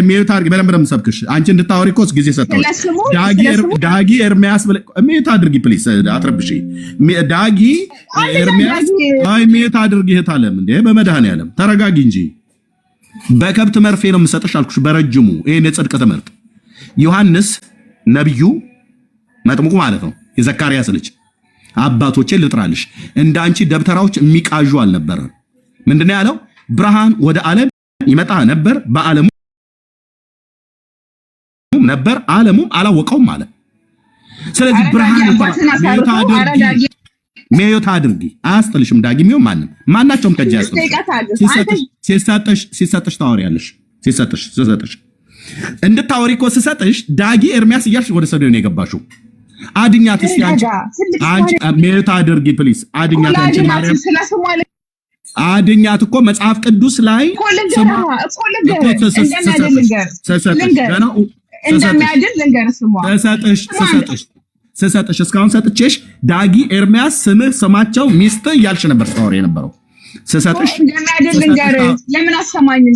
ሚዩት አድርጊ። በደንብ ሰብክሽ አንቺ እንድታወሪ እኮ ጊዜ ሰጠሁሽ። ዳጊ ኤርሚያስ ሚዩት አድርጊ ፕሊስ፣ አትረብሺ። ዳጊ ኤርሚያስ ሚዩት አድርጊ። እህት አለም እንዴ በመድኃኔዓለም ተረጋጊ እንጂ። በከብት መርፌ ነው የምሰጥሽ አልኩሽ በረጅሙ። ይሄን የጽድቅ ትምህርት ዮሐንስ ነብዩ መጥምቁ ማለት ነው የዘካርያስ ልጅ አባቶቼ ልጥራልሽ እንዳንቺ ደብተራዎች የሚቃዡ አልነበረ። ምንድነው ያለው? ብርሃን ወደ ዓለም ይመጣ ነበር፣ በዓለሙ ነበር፣ ዓለሙም አላወቀውም ማለት። ስለዚህ ብርሃን ሚዩት አድርጊ። አያስጥልሽም። ዳጊሚው ማናቸውም ከጃ ሲሰጥሽ ታወሪያለሽ። ሲሰጥሽ እንድታወሪ እኮ ሲሰጥሽ ዳጊ ኤርሚያስ እያልሽ ወደ ሰደው ነው የገባሽው። አድኛት እስቲ አንቺ ሚዩት አድርጊ ፕሊስ። አድኛት አንቺ ማርያም አድኛት እኮ መጽሐፍ ቅዱስ ላይ ስሰጥሽ እስካሁን ሰጥቼሽ ዳጊ ኤርሚያስ ስምህ ስማቸው ሚስት እያልሽ ነበር ስታወሪ የነበረው። ስሰጥሽ ለምን አሰማኝም?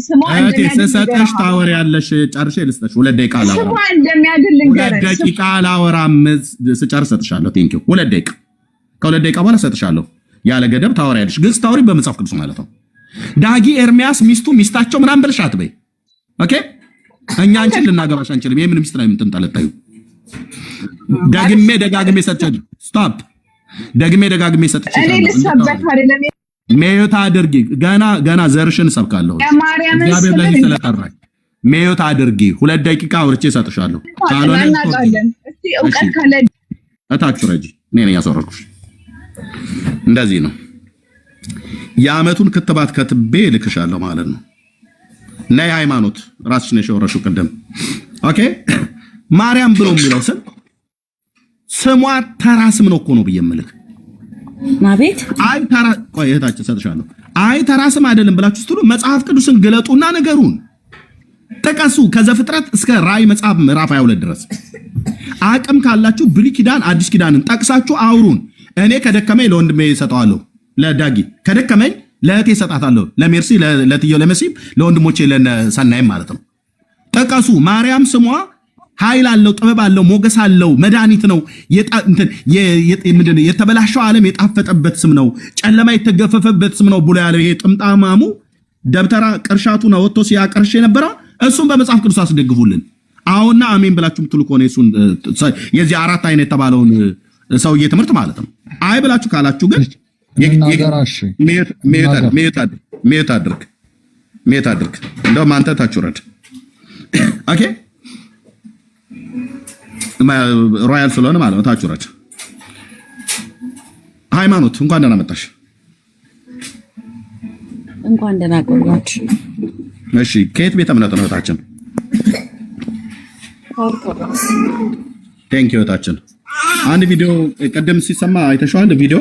ስሰጥሽ ታወሪያለሽ። ጨርሼ ልስጥሽ። 2 ደቂቃ አላወራም። ስጨርስ ሰጥሻለሁ። ቴንኪው 2 ደቂቃ። ከ2 ደቂቃ በኋላ ሰጥሻለሁ። ያለ ገደብ ታወሪያለሽ። ግን ስታወሪ በመጽሐፍ ቅዱስ ማለት ነው። ዳጊ ኤርሚያስ ሚስታቸው ምናምን ብለሽ አትበይ። ኦኬ እኛ አንቺን ልናገባሽ አንችልም። የምን ሚስት ላይ የምትንጠለጠዩ? ደጋግሜ ሰጥቼ ስቶፕ። ደጋግሜ ሰጥቼ እኔ ልሰበክ አይደለም። ሚዩት አድርጊ። ገና ዘርሽን ሰብካለሁ። እግዚአብሔር ላይ ስለጠራኝ ሚዩት አድርጊ። 2 ደቂቃ አውርቼ ሰጥሻለሁ። ካልሆነ እስቲ እውቀት ካለ እታች ረጂ። እኔ ነኝ ያሰረኩሽ። እንደዚህ ነው። የዓመቱን ክትባት ከትቤ ልክሻለሁ ማለት ነው። ነይ ሃይማኖት ራስሽ ነሽ የወረሽው ቅድም። ኦኬ ማርያም ብሎ የሚለው ስሟ ተራ ስም ነው እኮ ነው ብዬ የምልክ ማቤት። አይ ተራ ቆይ እህታችን ሰጥሻለሁ። አይ ተራ ስም አይደለም ብላችሁ ስትሉ መጽሐፍ ቅዱስን ግለጡና ነገሩን ጠቀሱ። ከዘፍጥረት እስከ ራእይ መጽሐፍ ምዕራፍ 22 ድረስ አቅም ካላችሁ ብሉይ ኪዳን አዲስ ኪዳንን ጠቅሳችሁ አውሩን። እኔ ከደከመኝ ለወንድሜ እሰጠዋለሁ፣ ለዳጊ ከደከመኝ ለእህቴ እሰጣታለሁ፣ ለሜርሲ ለትየው ለመሲብ ለወንድሞቼ ለሰናይም ማለት ነው። ጠቀሱ። ማርያም ስሟ ኃይል አለው፣ ጥበብ አለው፣ ሞገስ አለው፣ መድኃኒት ነው። የተበላሸው ዓለም የጣፈጠበት ስም ነው፣ ጨለማ የተገፈፈበት ስም ነው ብሎ ያለው ይሄ ጥምጣማሙ ደብተራ ቅርሻቱ ነው ወጥቶ ሲያቀርሽ የነበረው እሱን በመጽሐፍ ቅዱስ አስደግፉልን። አሁንና አሜን ብላችሁ ምትሉ ከሆነ እሱን የዚህ 4 አይነት የተባለውን ሰውዬ ትምህርት ማለት ነው። አይ ብላችሁ ካላችሁ ግን ሚዩት አድርግ። እንደውም አንተ ታችሁረድ። ኦኬ ሮያል ስለሆነ ማለት ነው። ታችሁረድ። ሃይማኖት እንኳን ደህና መጣሽ። እንኳን ደህና ቆያችሁ። እሺ ከየት ቤተ እምነት ነው ታችን? ቴንክ ዩ ታችን። አንድ ቪዲዮ ቀደም ሲሰማ አይተሽዋል? ቪዲዮ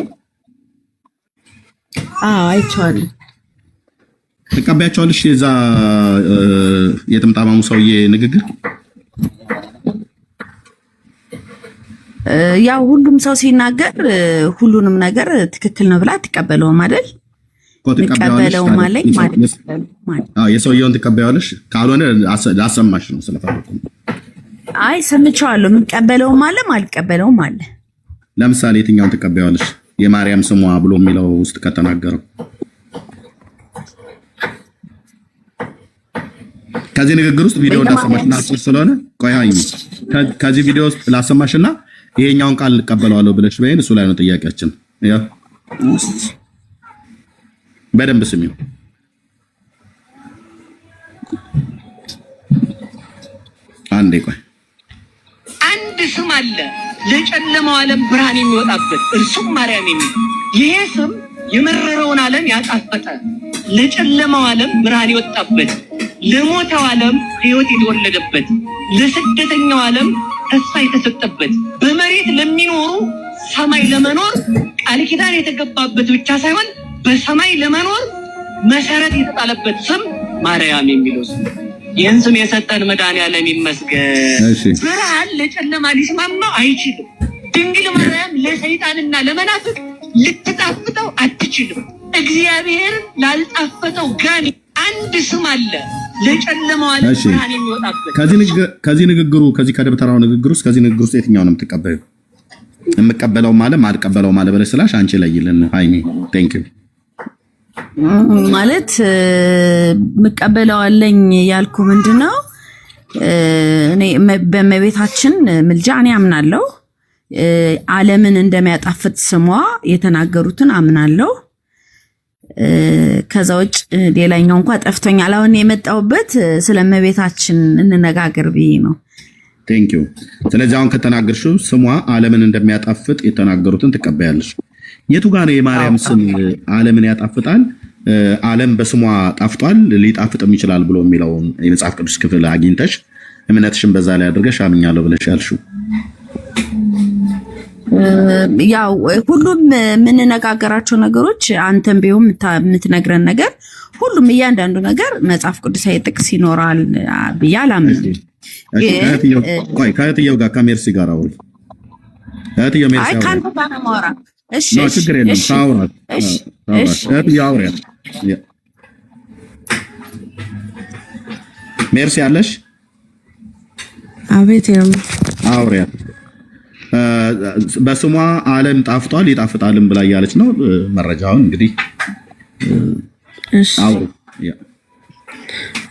አይቼዋለሁ። ተቀበያቸዋለሽ? የዛ የጥምጣማሙ ሰውዬ ንግግር ያው ሁሉም ሰው ሲናገር ሁሉንም ነገር ትክክል ነው ብላ አትቀበለውም አይደል? ተቀበለው ማለት የሰውየውን ትቀበያለሽ? ካልሆነ አሰማሽ ነው ስለፈለኩ። አይ ሰምቼዋለሁ። የምቀበለውም አለ ማልቀበለውም አለ። ለምሳሌ የትኛውን ትቀበያለሽ? የማርያም ስሟ ብሎ የሚለው ውስጥ ከተናገረው ከዚህ ንግግር ውስጥ ቪዲዮ ላሰማሽና አጭር ስለሆነ ቆይ ከዚህ ቪዲዮ ውስጥ ላሰማሽና ይሄኛውን ቃል ልቀበለዋለሁ ብለሽ በይን። እሱ ላይ ነው ጥያቄያችን። ያ በደንብ ስሚው። አንዴ ቆይ። አንድ ስም አለ ለጨለማው ዓለም ብርሃን የሚወጣበት እርሱም ማርያም የሚል ይሄ ስም የመረረውን ዓለም ያጣፈጠ ለጨለማው ዓለም ብርሃን የወጣበት ለሞተው ዓለም ሕይወት የተወለደበት ለስደተኛው ዓለም ተስፋ የተሰጠበት በመሬት ለሚኖሩ ሰማይ ለመኖር ቃል ኪዳን የተገባበት ብቻ ሳይሆን በሰማይ ለመኖር መሰረት የተጣለበት ስም ማርያም የሚለው ስም። ይህን ስም የሰጠን መድኃኒዓለም ይመስገን። ብርሃን ለጨለማ ሊስማማው አይችልም። ድንግል ማርያም ለሰይጣንና ለመናፍቅ ልትጣፍጠው አትችልም። እግዚአብሔር ላልጣፈጠው ጋኔን አንድ ስም አለ ለጨለማው ዓለም ብርሃን የሚወጣበት ከዚህ ንግግሩ ከዚህ ከደብተራው ንግግር ውስጥ ከዚህ ንግግር ውስጥ የትኛው ነው የምትቀበለው? የምቀበለው ማለት ማልቀበለው ማለት ብለሽ ስላሽ አንቺ ለይልን ሃይሚ ቴንክ ዩ ማለት የምቀበለው አለኝ ያልኩ ምንድነው እኔ በመቤታችን ምልጃ እኔ አምናለሁ። ዓለምን እንደሚያጣፍጥ ስሟ የተናገሩትን አምናለሁ። ከዛ ውጭ ሌላኛው እንኳን ጠፍቶኛል። አሁን የመጣሁበት ስለመቤታችን እንነጋገር ብዬ ነው። ቴንክ ዩ። ስለዚህ አሁን ከተናገርሽው ስሟ ዓለምን እንደሚያጣፍጥ የተናገሩትን ትቀበያለሽ። የቱ ጋር ነው የማርያም ስም ዓለምን ያጣፍጣል? ዓለም በስሟ ጣፍጧል ሊጣፍጥም ይችላል ብሎ የሚለውን የመጽሐፍ ቅዱስ ክፍል አግኝተሽ እምነትሽን በዛ ላይ አድርገሽ አምኛለሁ ብለሽ ያልሽው? ያው ሁሉም የምንነጋገራቸው ነገሮች አንተም ቢሆን የምትነግረን ነገር ሁሉም እያንዳንዱ ነገር መጽሐፍ ቅዱሳዊ ጥቅስ ይኖራል ብዬ አላምንም። ከእህትየው ጋር ከሜርሲ ጋር አውሪ። እህትየው ሜርሲ አይ ካንተ ጋር ነው የማወራ። እሺ ችግር የለም ታውራት። እህትየው አውሪያት። ሜርሲ አለሽ? አቤት ነው አውሪያት። በስሟ ዓለም ጣፍጧል ይጣፍጣልም ብላ እያለች ነው። መረጃውን እንግዲህ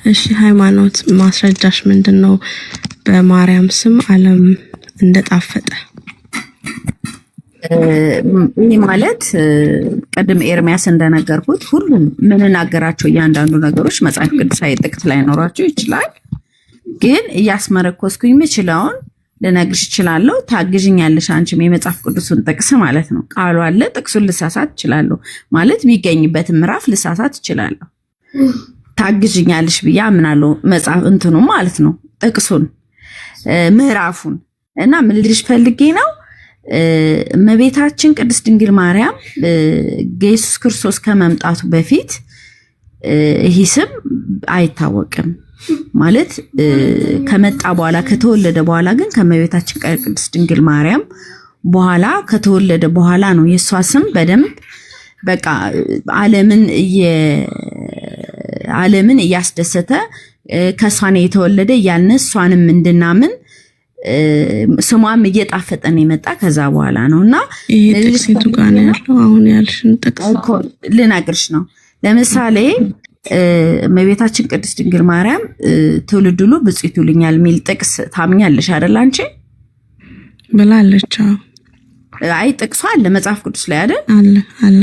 እሺ ሃይማኖት ማስረጃሽ ምንድነው? በማርያም ስም ዓለም እንደጣፈጠ ይህ ማለት ቀደም ኤርሚያስ እንደነገርኩት ሁሉም የምንናገራቸው እያንዳንዱ ነገሮች መጽሐፍ ቅዱሳዊ ጥቅስ ላይ ኖራቸው ይችላል። ግን እያስመረኮስኩኝ የምችለውን ልነግርሽ እችላለሁ። ታግዥኛለሽ አንቺም የመጽሐፍ ቅዱስን ጥቅስ ማለት ነው። ቃሉ አለ፣ ጥቅሱን ልሳሳት እችላለሁ ማለት የሚገኝበትን ምዕራፍ ልሳሳት እችላለሁ። ታግዥኛለሽ ብዬ አምናለሁ። መጽሐፍ እንትኑ ማለት ነው ጥቅሱን ምዕራፉን እና ምን ልልሽ ፈልጌ ነው እመቤታችን ቅድስት ድንግል ማርያም ኢየሱስ ክርስቶስ ከመምጣቱ በፊት ይህ ስም አይታወቅም ማለት ከመጣ በኋላ ከተወለደ በኋላ ግን ከመቤታችን ቅድስት ድንግል ማርያም በኋላ ከተወለደ በኋላ ነው የሷ ስም በደንብ በቃ ዓለምን እያስደሰተ ከሷን የተወለደ ያልነ ሷንም እንድናምን ስሟም እየጣፈጠን የመጣ ከዛ በኋላ ነውና ጥቅሱ ጋር ነው ያለው። አሁን ያልሽን ጥቅስ ልነግርሽ ነው። ለምሳሌ እመቤታችን ቅድስት ድንግል ማርያም ትውልድ ሁሉ ብፅዕት ይሉኛል የሚል ጥቅስ ታምኛለሽ አይደል አንቺ? ብላለች። አይ ጥቅሱ አለ መጽሐፍ ቅዱስ ላይ አይደል? አለ።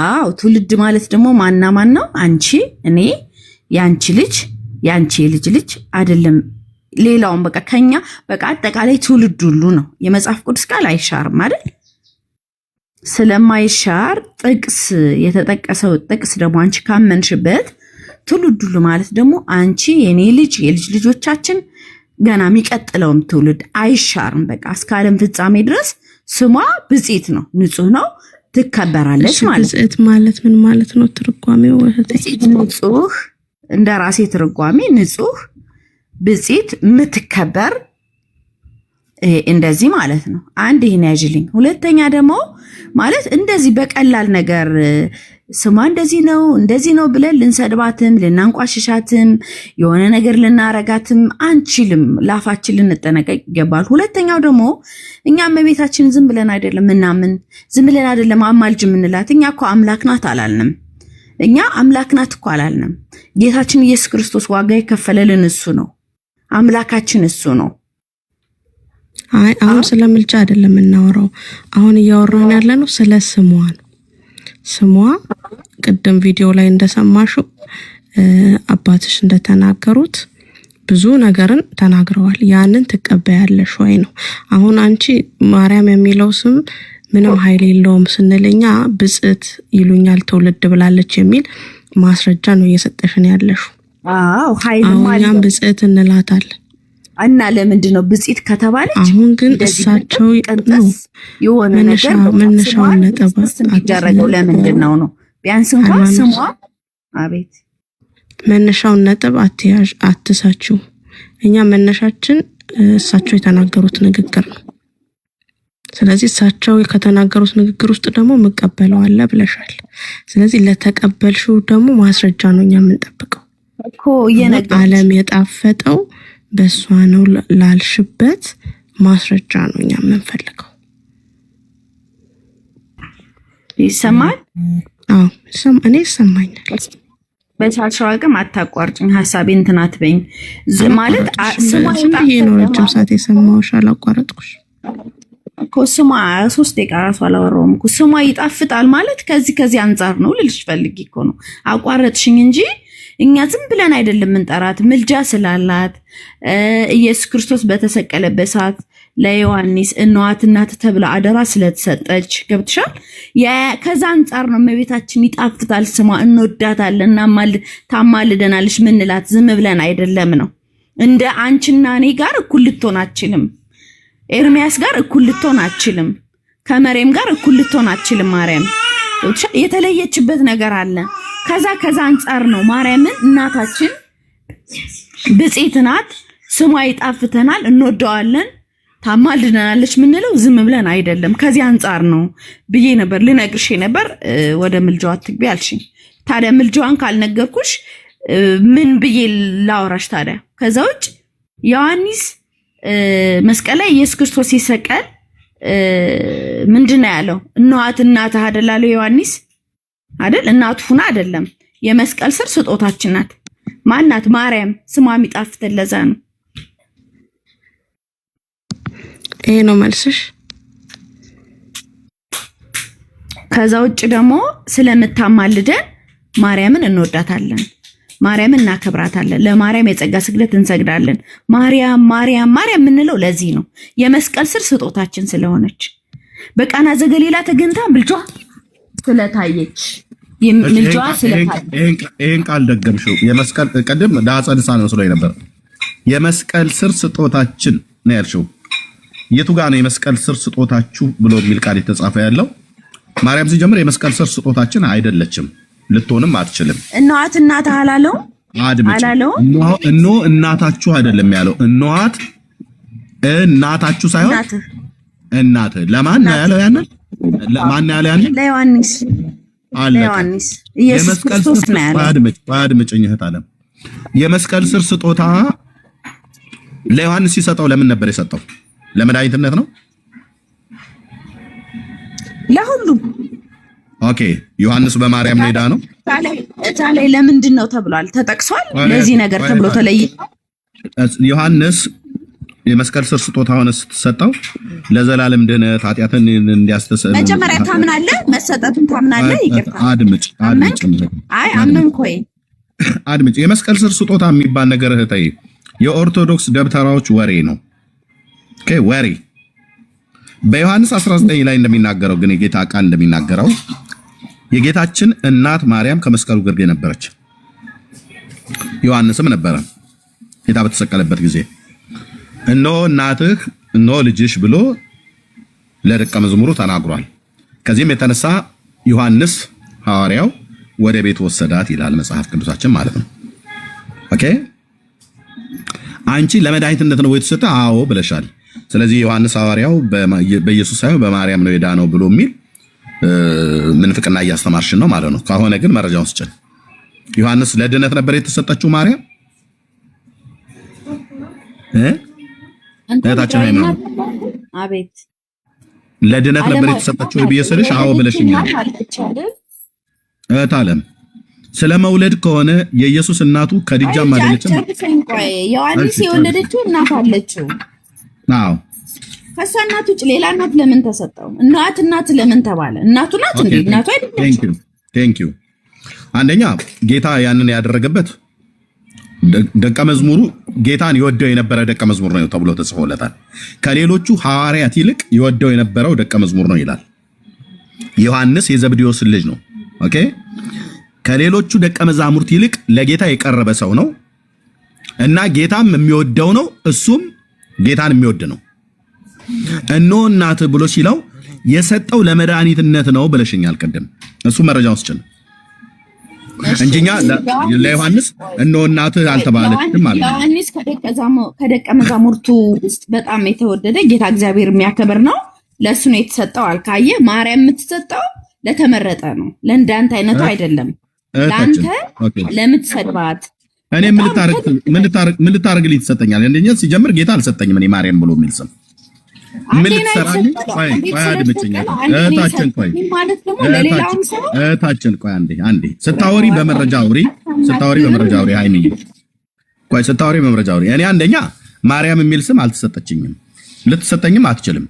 አዎ ትውልድ ማለት ደግሞ ማና ማን ነው? አንቺ፣ እኔ፣ ያንቺ ልጅ፣ ያንቺ የልጅ ልጅ አይደለም ሌላውን በቃ ከኛ በቃ አጠቃላይ ትውልድ ሁሉ ነው። የመጽሐፍ ቅዱስ ቃል አይሻርም አይደል? ስለማይሻር ጥቅስ የተጠቀሰው ጥቅስ ደግሞ አንቺ ካመንሽበት ትውልድ ሁሉ ማለት ደግሞ አንቺ የኔ ልጅ የልጅ ልጆቻችን ገና የሚቀጥለውም ትውልድ አይሻርም። በቃ እስከ ዓለም ፍጻሜ ድረስ ስሟ ብፅዕት ነው፣ ንጹህ ነው፣ ትከበራለች ማለት ነው። ብፅዕት ማለት ምን ማለት ነው? ትርጓሜው ንጹህ፣ እንደ ራሴ ትርጓሜ ንጹህ፣ ብፅዕት፣ የምትከበር እንደዚህ ማለት ነው። አንድ ይሄን ያጅልኝ። ሁለተኛ ደግሞ ማለት እንደዚህ በቀላል ነገር ስሟ እንደዚህ ነው ብለን ልንሰድባትም ልናንቋሽሻትም የሆነ ነገር ልናረጋትም አንችልም። ላፋችን ልንጠነቀቅ ይገባል። ሁለተኛው ደግሞ እኛ እመቤታችን ዝም ብለን አይደለም ምናምን ዝም ብለን አይደለም አማልጅ የምንላት። እኛ እኮ አምላክ ናት አላልንም። እኛ አምላክ ናት እኮ አላልንም። ጌታችን ኢየሱስ ክርስቶስ ዋጋ የከፈለልን እሱ ነው። አምላካችን እሱ ነው። አይ አሁን ስለ ምልጃ አይደለም የምናወራው። አሁን እያወራን ያለነው ስለ ስሟ ነው። ስሟ ቅድም ቪዲዮ ላይ እንደሰማሽው አባትሽ እንደተናገሩት ብዙ ነገርን ተናግረዋል። ያንን ትቀበያለሽ ወይ ነው። አሁን አንቺ ማርያም የሚለው ስም ምንም ኃይል የለውም ስንልኛ ብፅዕት ይሉኛል ትውልድ ብላለች የሚል ማስረጃ ነው እየሰጠሽን ያለሽው። አዎ ኃይል ማለት ነው። ብፅዕት እንላታለን እና ለምንድን ነው ብፅዕት ከተባለች? አሁን ግን እሳቸው ነው የሆነ ነገር መነሻውን ነጥብ አደረገው ለምንድን ነው ቢያንስ እንኳን ስሟ አቤት መነሻውን ነጥብ አትሳችሁ። እኛ መነሻችን እሳቸው የተናገሩት ንግግር ነው። ስለዚህ እሳቸው ከተናገሩት ንግግር ውስጥ ደግሞ መቀበለው አለ ብለሻል። ስለዚህ ለተቀበልሽው ደግሞ ማስረጃ ነው እኛ የምንጠብቀው። እኮ የነገር ዓለም የጣፈጠው በሷ ነው ላልሽበት ማስረጃ ነው እኛ የምንፈልገው። ይሰማል? አዎ እኔ ይሰማኛል። በቻልሽው አቅም አታቋርጭኝ፣ ሀሳቤን እንትን አትበይኝ። ማለት ስሟ ነው ረጅም ሰዓት የሰማሁሽ አላቋረጥኩሽ እኮ። ስሟ 3 ደቂቃ ራሱ አላወራሁም እኮ። ስሟ ይጣፍጣል ማለት ከዚህ አንጻር ነው ልልሽ ፈልጊ እኮ ነው። አቋረጥሽኝ እንጂ እኛ ዝም ብለን አይደለም እንጠራት። ምልጃ ስላላት ኢየሱስ ክርስቶስ በተሰቀለበት ሰዓት ለዮሐንስ እናት ተብላ አደራ ስለተሰጠች ገብትሻል። ከዛ አንጻር ነው እመቤታችን ይጣፍጣል ስሟ፣ እንወዳታለን እና ታማልደናለች ምንላት ዝም ብለን አይደለም ነው። እንደ አንቺና እኔ ጋር እኩል ልትሆን አትችልም። ኤርሚያስ ጋር እኩል ልትሆን አትችልም። ከመሬም ጋር እኩል ልትሆን አትችልም። ማርያም የተለየችበት ነገር አለ። ከዛ አንጻር ነው ማርያምን እናታችን ብጽዕት ናት፣ ስሟ ይጣፍተናል፣ እንወደዋለን፣ ታማልደናለች ምንለው ዝም ብለን አይደለም። ከዚህ አንጻር ነው ብዬ ነበር ልነግርሽ ነበር። ወደ ምልጃዋ አትግቢ አልሽኝ። ታዲያ ምልጃዋን ካልነገርኩሽ ምን ብዬ ላወራሽ ታዲያ? ከዛ ውጭ ዮሐንስ መስቀል ላይ ኢየሱስ ክርስቶስ ሲሰቀል ምንድነው ያለው? እናት እናትህ አይደል አለው ዮሐንስ አይደል? እናቱ ሁና አይደለም። የመስቀል ስር ስጦታችን ናት። ማናት? ማርያም። ስሟ የሚጣፍጥ ለዛ ነው። ይሄ ነው መልስሽ? ከዛ ውጭ ደግሞ ስለምታማልደን ማርያምን እንወዳታለን፣ ማርያምን እናከብራታለን፣ ለማርያም የጸጋ ስግደት እንሰግዳለን። ማርያም ማርያም ማርያም የምንለው ለዚህ ነው፣ የመስቀል ስር ስጦታችን ስለሆነች። በቃና ዘገሊላ ተገኝታ ምልጇ ስለታየች ምልጇ ስለታየች። ይሄን ቃል ደገምሽው። የመስቀል ቀደም ዳጸንሳ ነው ስለሆነ ነበር። የመስቀል ስር ስጦታችን ነው ያልሽው። የቱ ጋር ነው የመስቀል ስር ስጦታችሁ ብሎ የሚል ቃል የተጻፈ ያለው? ማርያም ሲጀምር የመስቀል ስር ስጦታችን አይደለችም፣ ልትሆንም አትችልም። እናት አላለው አላለው። እኖ እናታችሁ አይደለም ያለው። እናት እናታችሁ ሳይሆን እናት። ለማን ነው ያለው? ለማን ነው ያለው? ለዮሐንስ። ለዮሐንስ ኢየሱስ ክርስቶስ ነው ያለው። አድምጭኝ እህት ዓለም። የመስቀል ስር ስጦታ ለዮሐንስ ሲሰጠው ለምን ነበር የሰጠው? ለመድኃኒትነት ነው? ለሁሉም። ኦኬ። ዮሐንስ በማርያም ሄዳ ነው ታዲያ ለምንድን ነው ተብሏል? ተጠቅሷል። ለዚህ ነገር ተብሎ ተለይ። ዮሐንስ የመስቀል ስር ስጦታ ሆነ ስትሰጠው ለዘላለም ድህነት ኃጢአትን እንዲያስተሰ መጀመሪያ ታምናለህ፣ መሰጠቱን ታምናለህ። ይቅርታ አድምጭ። አይ አመንኩኝ። አድምጭ። የመስቀል ስር ስጦታ የሚባል ነገር እህቴ የኦርቶዶክስ ደብተራዎች ወሬ ነው። ኦኬ፣ ወሬ። በዮሐንስ 19 ላይ እንደሚናገረው ግን የጌታ ቃል እንደሚናገረው የጌታችን እናት ማርያም ከመስቀሉ ግርጌ ነበረች። ዮሐንስም ነበረ ጌታ በተሰቀለበት ጊዜ። እነሆ እናትህ እነሆ ልጅሽ ብሎ ለደቀ መዝሙሩ ተናግሯል። ከዚህም የተነሳ ዮሐንስ ሐዋርያው ወደ ቤት ወሰዳት ይላል መጽሐፍ ቅዱሳችን ማለት ነው። ኦኬ፣ አንቺ ለመድኃኒትነት ነው ወይ ተሰጠ? አዎ ብለሻል። ስለዚህ ዮሐንስ ሐዋርያው በኢየሱስ ሳይሆን በማርያም ነው የዳነው ብሎ የሚል ምንፍቅና እያስተማርሽን ነው ማለት ነው። ከሆነ ግን መረጃውን ስጭን። ዮሐንስ ለድነት ነበር የተሰጠችው ማርያም እህታችን ሃይማኖት? አቤት፣ ለድነት ነበር የተሰጠችው ብዬ ስልሽ አዎ ብለሽኛል እህት ዓለም። ስለ መውለድ ከሆነ የኢየሱስ እናቱ ከድጃም አይደለችም? ዮሐንስ የወለደችው እናት አለችው። አዎ። ከሷ እናት ውጭ ሌላ እናት ለምን ተሰጠው? እናት ለምን ተባለ? እናቱ ናት እንዴ? እናቱ አይደለም። ቴንክ ዩ። አንደኛ ጌታ ያንን ያደረገበት ደቀ መዝሙሩ ጌታን ይወደው የነበረ ደቀ መዝሙር ነው ተብሎ ተጽፎለታል። ከሌሎቹ ሐዋርያት ይልቅ ይወደው የነበረው ደቀ መዝሙር ነው ይላል። ዮሐንስ የዘብዴዎስ ልጅ ነው። ኦኬ። ከሌሎቹ ደቀ መዛሙርት ይልቅ ለጌታ የቀረበ ሰው ነው እና ጌታም የሚወደው ነው፣ እሱም ጌታን የሚወድ ነው። እነሆ እናትህ ብሎ ሲለው የሰጠው ለመድኃኒትነት ነው ብለሽኛል ቅድም። እሱ መረጃ ውስጥ እንጂኛ ለዮሐንስ እነሆ እናትህ አልተባለችም ማለት ነው። ዮሐንስ ከደቀ መዛሙርቱ ውስጥ በጣም የተወደደ ጌታ እግዚአብሔር የሚያከብር ነው። ለሱ ነው የተሰጠው አልካየ። ማርያም የምትሰጠው ለተመረጠ ነው፣ ለእንዳንተ አይነቱ አይደለም። ለአንተ ለምትሰድባት እኔ ምን ልታረግልኝ ትሰጠኛለህ? እንደኛ ሲጀምር ጌታ አልሰጠኝም እኔ ማርያም ብሎ የሚል ስም ምን ልትሰራልኝ? ቆይ አድምጪኝ። እህታችን ቆይ አንዴ ስታወሪ በመረጃ አውሪ። ሃይሚዬ ቆይ ስታወሪ በመረጃ አውሪ። እኔ አንደኛ ማርያም የሚል ስም አልተሰጠችኝም፣ ልትሰጠኝም አትችልም።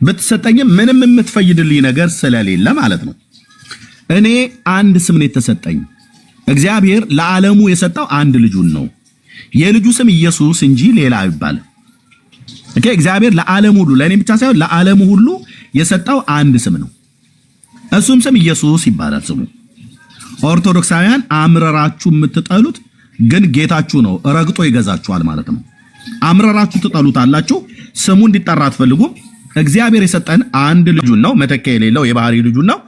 ብትሰጠኝም ምንም የምትፈይድልኝ ነገር ስለሌለ ማለት ነው። እኔ አንድ ስም ነው የተሰጠኝ። እግዚአብሔር ለዓለሙ የሰጠው አንድ ልጁን ነው። የልጁ ስም ኢየሱስ እንጂ ሌላ አይባልም። ኦኬ። እግዚአብሔር ለዓለሙ ሁሉ ለእኔ ብቻ ሳይሆን ለዓለሙ ሁሉ የሰጠው አንድ ስም ነው። እሱም ስም ኢየሱስ ይባላል ስሙ። ኦርቶዶክሳውያን አምረራችሁ የምትጠሉት ግን ጌታችሁ ነው፣ ረግጦ ይገዛችኋል ማለት ነው። አምረራችሁ ትጠሉታላችሁ፣ ስሙ እንዲጠራ አትፈልጉም። እግዚአብሔር የሰጠን አንድ ልጁን ነው፣ መተኪያ የሌለው የባህሪ ልጁን ነው።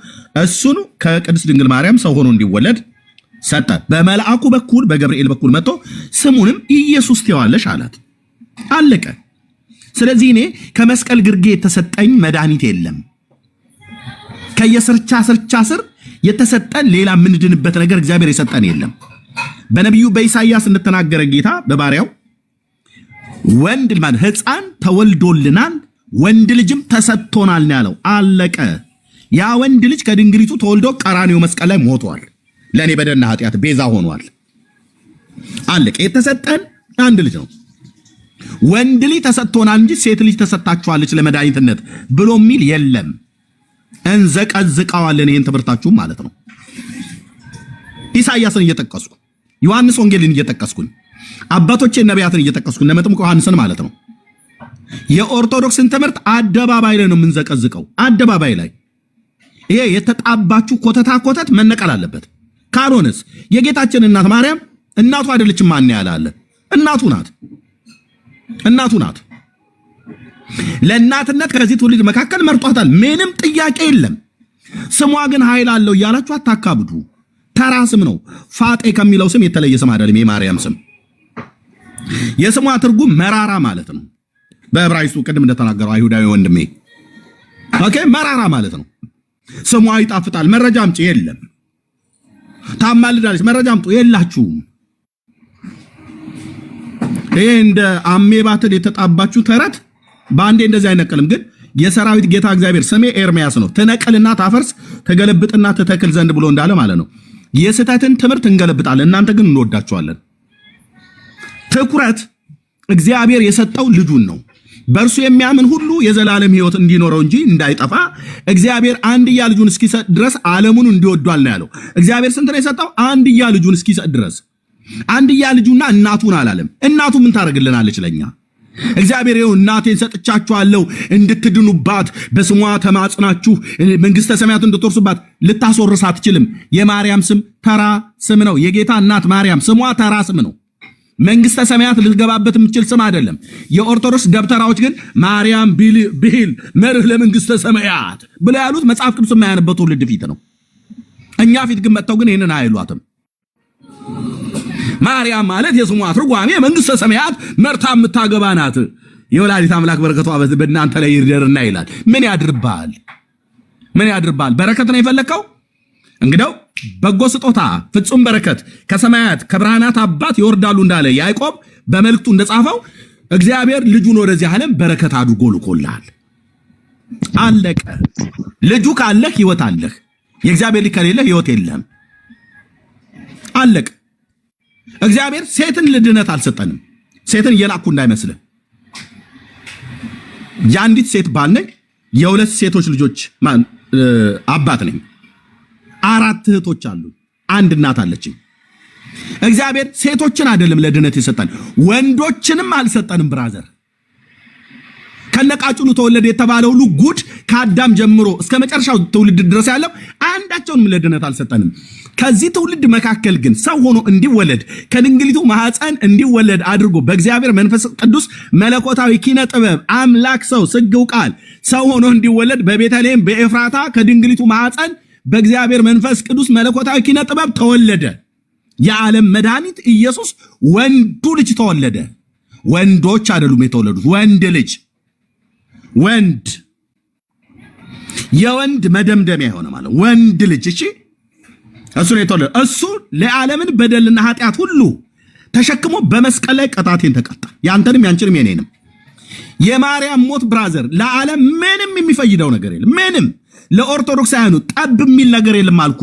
እሱን ከቅድስት ድንግል ማርያም ሰው ሆኖ እንዲወለድ ሰጠ። በመልአኩ በኩል በገብርኤል በኩል መጥቶ ስሙንም ኢየሱስ ትይዋለሽ አላት። አለቀ። ስለዚህ እኔ ከመስቀል ግርጌ የተሰጠኝ መድኃኒት የለም። ከየስርቻ ስር የተሰጠን ሌላ የምንድንበት ነገር እግዚአብሔር የሰጠን የለም። በነቢዩ በኢሳይያስ እንደተናገረ ጌታ በባሪያው ወንድ ማለት ሕፃን ተወልዶልናል ወንድ ልጅም ተሰጥቶናል ነው ያለው። አለቀ። ያ ወንድ ልጅ ከድንግሊቱ ተወልዶ ቀራንዮ መስቀል ላይ ሞቷል። ለኔ በደልና ኃጢአት ቤዛ ሆኗል። አለቀ። የተሰጠን አንድ ልጅ ነው። ወንድ ልጅ ተሰጥቶናል እንጂ ሴት ልጅ ተሰጣችኋለች ለመድኃኒትነት ብሎ የሚል የለም። እንዘቀዝቀዋለን ይሄን ትምህርታችሁ ማለት ነው። ኢሳይያስን እየጠቀስኩ ዮሐንስ ወንጌልን እየጠቀስኩኝ አባቶቼ ነቢያትን እየጠቀስኩኝ ለመጥምቁ ዮሐንስን ማለት ነው። የኦርቶዶክስን ትምህርት አደባባይ ላይ ነው የምንዘቀዝቀው። አደባባይ ላይ ይሄ የተጣባችሁ ኮተት መነቀል አለበት። ካልሆነስ የጌታችን እናት ማርያም እናቱ አይደለችም? ማን ያላለ እናቱ ናት። ለእናትነት ከዚህ ትውልድ መካከል መርጧታል። ምንም ጥያቄ የለም። ስሟ ግን ኃይል አለው እያላችሁ አታካብዱ። ተራ ስም ነው። ፋጤ ከሚለው ስም የተለየ ስም አይደለም። የማርያም ስም የስሟ ትርጉም መራራ ማለት ነው። በዕብራይስጡ ቅድም እንደተናገረው አይሁዳዊ ወንድሜ ኦኬ፣ መራራ ማለት ነው። ስሟ ይጣፍጣል። መረጃ አምጪ። የለም። ታማልዳለች። መረጃ አምጡ። የላችሁም። ይሄ እንደ አሜባትል የተጣባችሁ ተረት በአንዴ እንደዚህ አይነቀልም። ግን የሰራዊት ጌታ እግዚአብሔር ስሜ ኤርሚያስ ነው፣ ትነቅልና ታፈርስ ትገለብጥና ትተክል ዘንድ ብሎ እንዳለ ማለት ነው። የስህተትን ትምህርት እንገለብጣለን፣ እናንተ ግን እንወዳችኋለን። ትኩረት እግዚአብሔር የሰጠው ልጁን ነው። በእርሱ የሚያምን ሁሉ የዘላለም ሕይወት እንዲኖረው እንጂ እንዳይጠፋ እግዚአብሔር አንድያ ልጁን እስኪሰጥ ድረስ ዓለሙን እንዲወዷል ነው ያለው። እግዚአብሔር ስንት ነው የሰጠው? አንድያ ልጁን እስኪሰጥ ድረስ። አንድያ ልጁና እናቱን አላለም። እናቱ ምን ታደርግልናለች ለኛ? እግዚአብሔር ይኸው እናቴን ሰጥቻችኋለሁ እንድትድኑባት በስሟ ተማጽናችሁ መንግስተ ሰማያት እንድትወርሱባት። ልታስወርስ አትችልም። የማርያም ስም ተራ ስም ነው። የጌታ እናት ማርያም ስሟ ተራ ስም ነው። መንግስተ ሰማያት ልትገባበት የምትችል ስም አይደለም። የኦርቶዶክስ ደብተራዎች ግን ማርያም ብሂል መርህ ለመንግስተ ሰማያት ብለው ያሉት መጽሐፍ ቅዱስ የማያነበት ትውልድ ፊት ነው። እኛ ፊት ግን መጥተው ግን ይህንን አይሏትም። ማርያም ማለት የስሟ ትርጓሜ መንግስተ ሰማያት መርታ የምታገባ ናት። የወላዲት አምላክ በረከቷ በእናንተ ላይ ይርደርና ይላል። ምን ያድርባል? በረከት ነው የፈለከው? እንግዲያው በጎ ስጦታ ፍጹም በረከት ከሰማያት ከብርሃናት አባት ይወርዳሉ እንዳለ ያዕቆብ በመልእክቱ እንደጻፈው እግዚአብሔር ልጁን ወደዚህ ዓለም በረከት አድርጎ ልኮልሃል። አለቀ። ልጁ ካለህ ህይወት አለህ። የእግዚአብሔር ልጅ ከሌለህ ህይወት የለም። አለቀ። እግዚአብሔር ሴትን ለድነት አልሰጠንም። ሴትን እየላኩ እንዳይመስልህ። የአንዲት ሴት ባል ነኝ። የሁለት ሴቶች ልጆች አባት ነኝ። 4 እህቶች አሉ። 1 እናት አለችኝ። እግዚአብሔር ሴቶችን አይደለም ለድነት የሰጠን፣ ወንዶችንም አልሰጠንም። ብራዘር ከነቃጭሉ ተወለደ የተባለው ሁሉ ጉድ ከአዳም ጀምሮ እስከ መጨረሻው ትውልድ ድረስ ያለው አንዳቸውንም ለድነት አልሰጠንም። ከዚህ ትውልድ መካከል ግን ሰው ሆኖ እንዲወለድ ከድንግሊቱ ማህፀን እንዲወለድ አድርጎ በእግዚአብሔር መንፈስ ቅዱስ መለኮታዊ ኪነ ጥበብ አምላክ ሰው ስግው ቃል ሰው ሆኖ እንዲወለድ በቤተልሔም በኤፍራታ ከድንግሊቱ ማህፀን በእግዚአብሔር መንፈስ ቅዱስ መለኮታዊ ኪነ ጥበብ ተወለደ። የዓለም መድኃኒት ኢየሱስ ወንዱ ልጅ ተወለደ። ወንዶች አይደሉም የተወለዱት፣ ወንድ ልጅ፣ ወንድ የወንድ መደምደሚያ የሆነ ማለት ወንድ ልጅ። እሺ እሱ ነው የተወለደ። እሱ ለዓለምን በደልና ኃጢአት ሁሉ ተሸክሞ በመስቀል ላይ ቀጣቴን ተቀጣ። ያንተንም ያንቺንም የኔንም። የማርያም ሞት ብራዘር ለዓለም ምንም የሚፈይደው ነገር የለም። ምንም ለኦርቶዶክሳውያኑ ጠብ የሚል ነገር የለም አልኩ።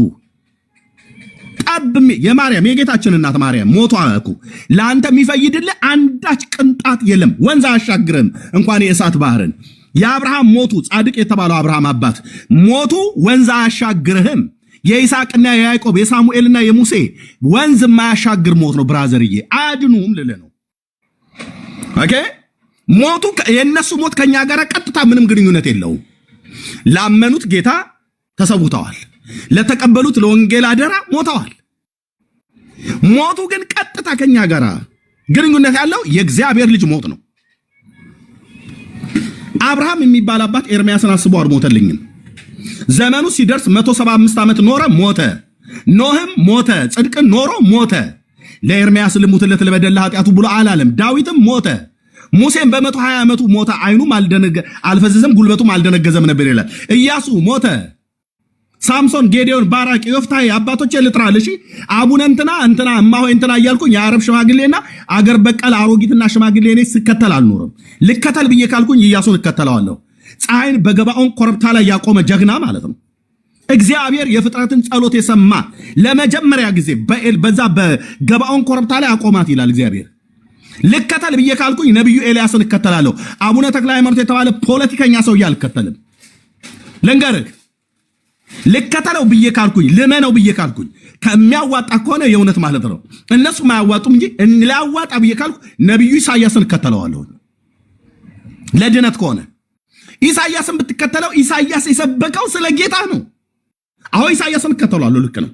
ጠብ የማርያም የጌታችን እናት ማርያም ሞቷ እኮ ለአንተ የሚፈይድልህ አንዳች ቅንጣት የለም። ወንዝ አያሻግርህም እንኳን የእሳት ባህርን። የአብርሃም ሞቱ ጻድቅ የተባለው አብርሃም አባት ሞቱ ወንዝ አያሻግርህም። የይስሐቅና የያዕቆብ የሳሙኤልና የሙሴ ወንዝ የማያሻግር ሞት ነው ብራዘርዬ። አድኑም ልልህ ነው። ኦኬ ሞቱ የነሱ ሞት ከኛ ጋር ቀጥታ ምንም ግንኙነት የለውም። ላመኑት ጌታ ተሰውተዋል። ለተቀበሉት ለወንጌል አደራ ሞተዋል። ሞቱ ግን ቀጥታ ከኛ ጋር ግንኙነት ያለው የእግዚአብሔር ልጅ ሞት ነው። አብርሃም የሚባል አባት ኤርምያስን አስቦ አልሞተልኝም። ዘመኑ ሲደርስ 175 ዓመት ኖረ ሞተ። ኖህም ሞተ፣ ጽድቅን ኖሮ ሞተ። ለኤርምያስ ልሙትለት ለበደል ኃጢአቱ ብሎ አላለም። ዳዊትም ሞተ። ሙሴም በ120 ዓመቱ ሞተ። አይኑም አልፈዘዘም፣ ጉልበቱም አልደነገዘም ነበር ይላል። ኢያሱ ሞተ። ሳምሶን፣ ጌዲዮን፣ ባራቅ፣ ዮፍታሔ አባቶቼ ልጥራል። እሺ አቡነ እንትና እማሆይ እንትና እያልኩኝ የአረብ ሽማግሌና አገር በቀል አሮጊትና ሽማግሌ እኔ ስከተል አልኖርም። ልከተል ብዬ ካልኩኝ ኢያሱን እከተለዋለሁ። ፀሐይን በገባኦን ኮረብታ ላይ ያቆመ ጀግና ማለት ነው። እግዚአብሔር የፍጥረትን ጸሎት የሰማ ለመጀመሪያ ጊዜ በዛ በገባኦን ኮረብታ ላይ አቆማት ይላል እግዚአብሔር። ልከተል ብዬ ካልኩኝ ነብዩ ኤልያስን እከተላለሁ። አቡነ ተክለ ሃይማኖት የተባለ ፖለቲከኛ ሰውዬ አልከተልም። ልንገርህ ልከተለው ብዬ ካልኩኝ ልመነው ብዬ ካልኩኝ ከሚያዋጣ ከሆነ የእውነት ማለት ነው። እነሱ ማያዋጡም እንጂ ላዋጣ ብዬ ካልኩ ነብዩ ኢሳያስን እከተለዋለሁ። ለድነት ከሆነ ኢሳያስን ብትከተለው ኢሳያስ የሰበከው ስለ ጌታ ነው። አሁን ኢሳያስን እከተለዋለሁ። ልክ ነው።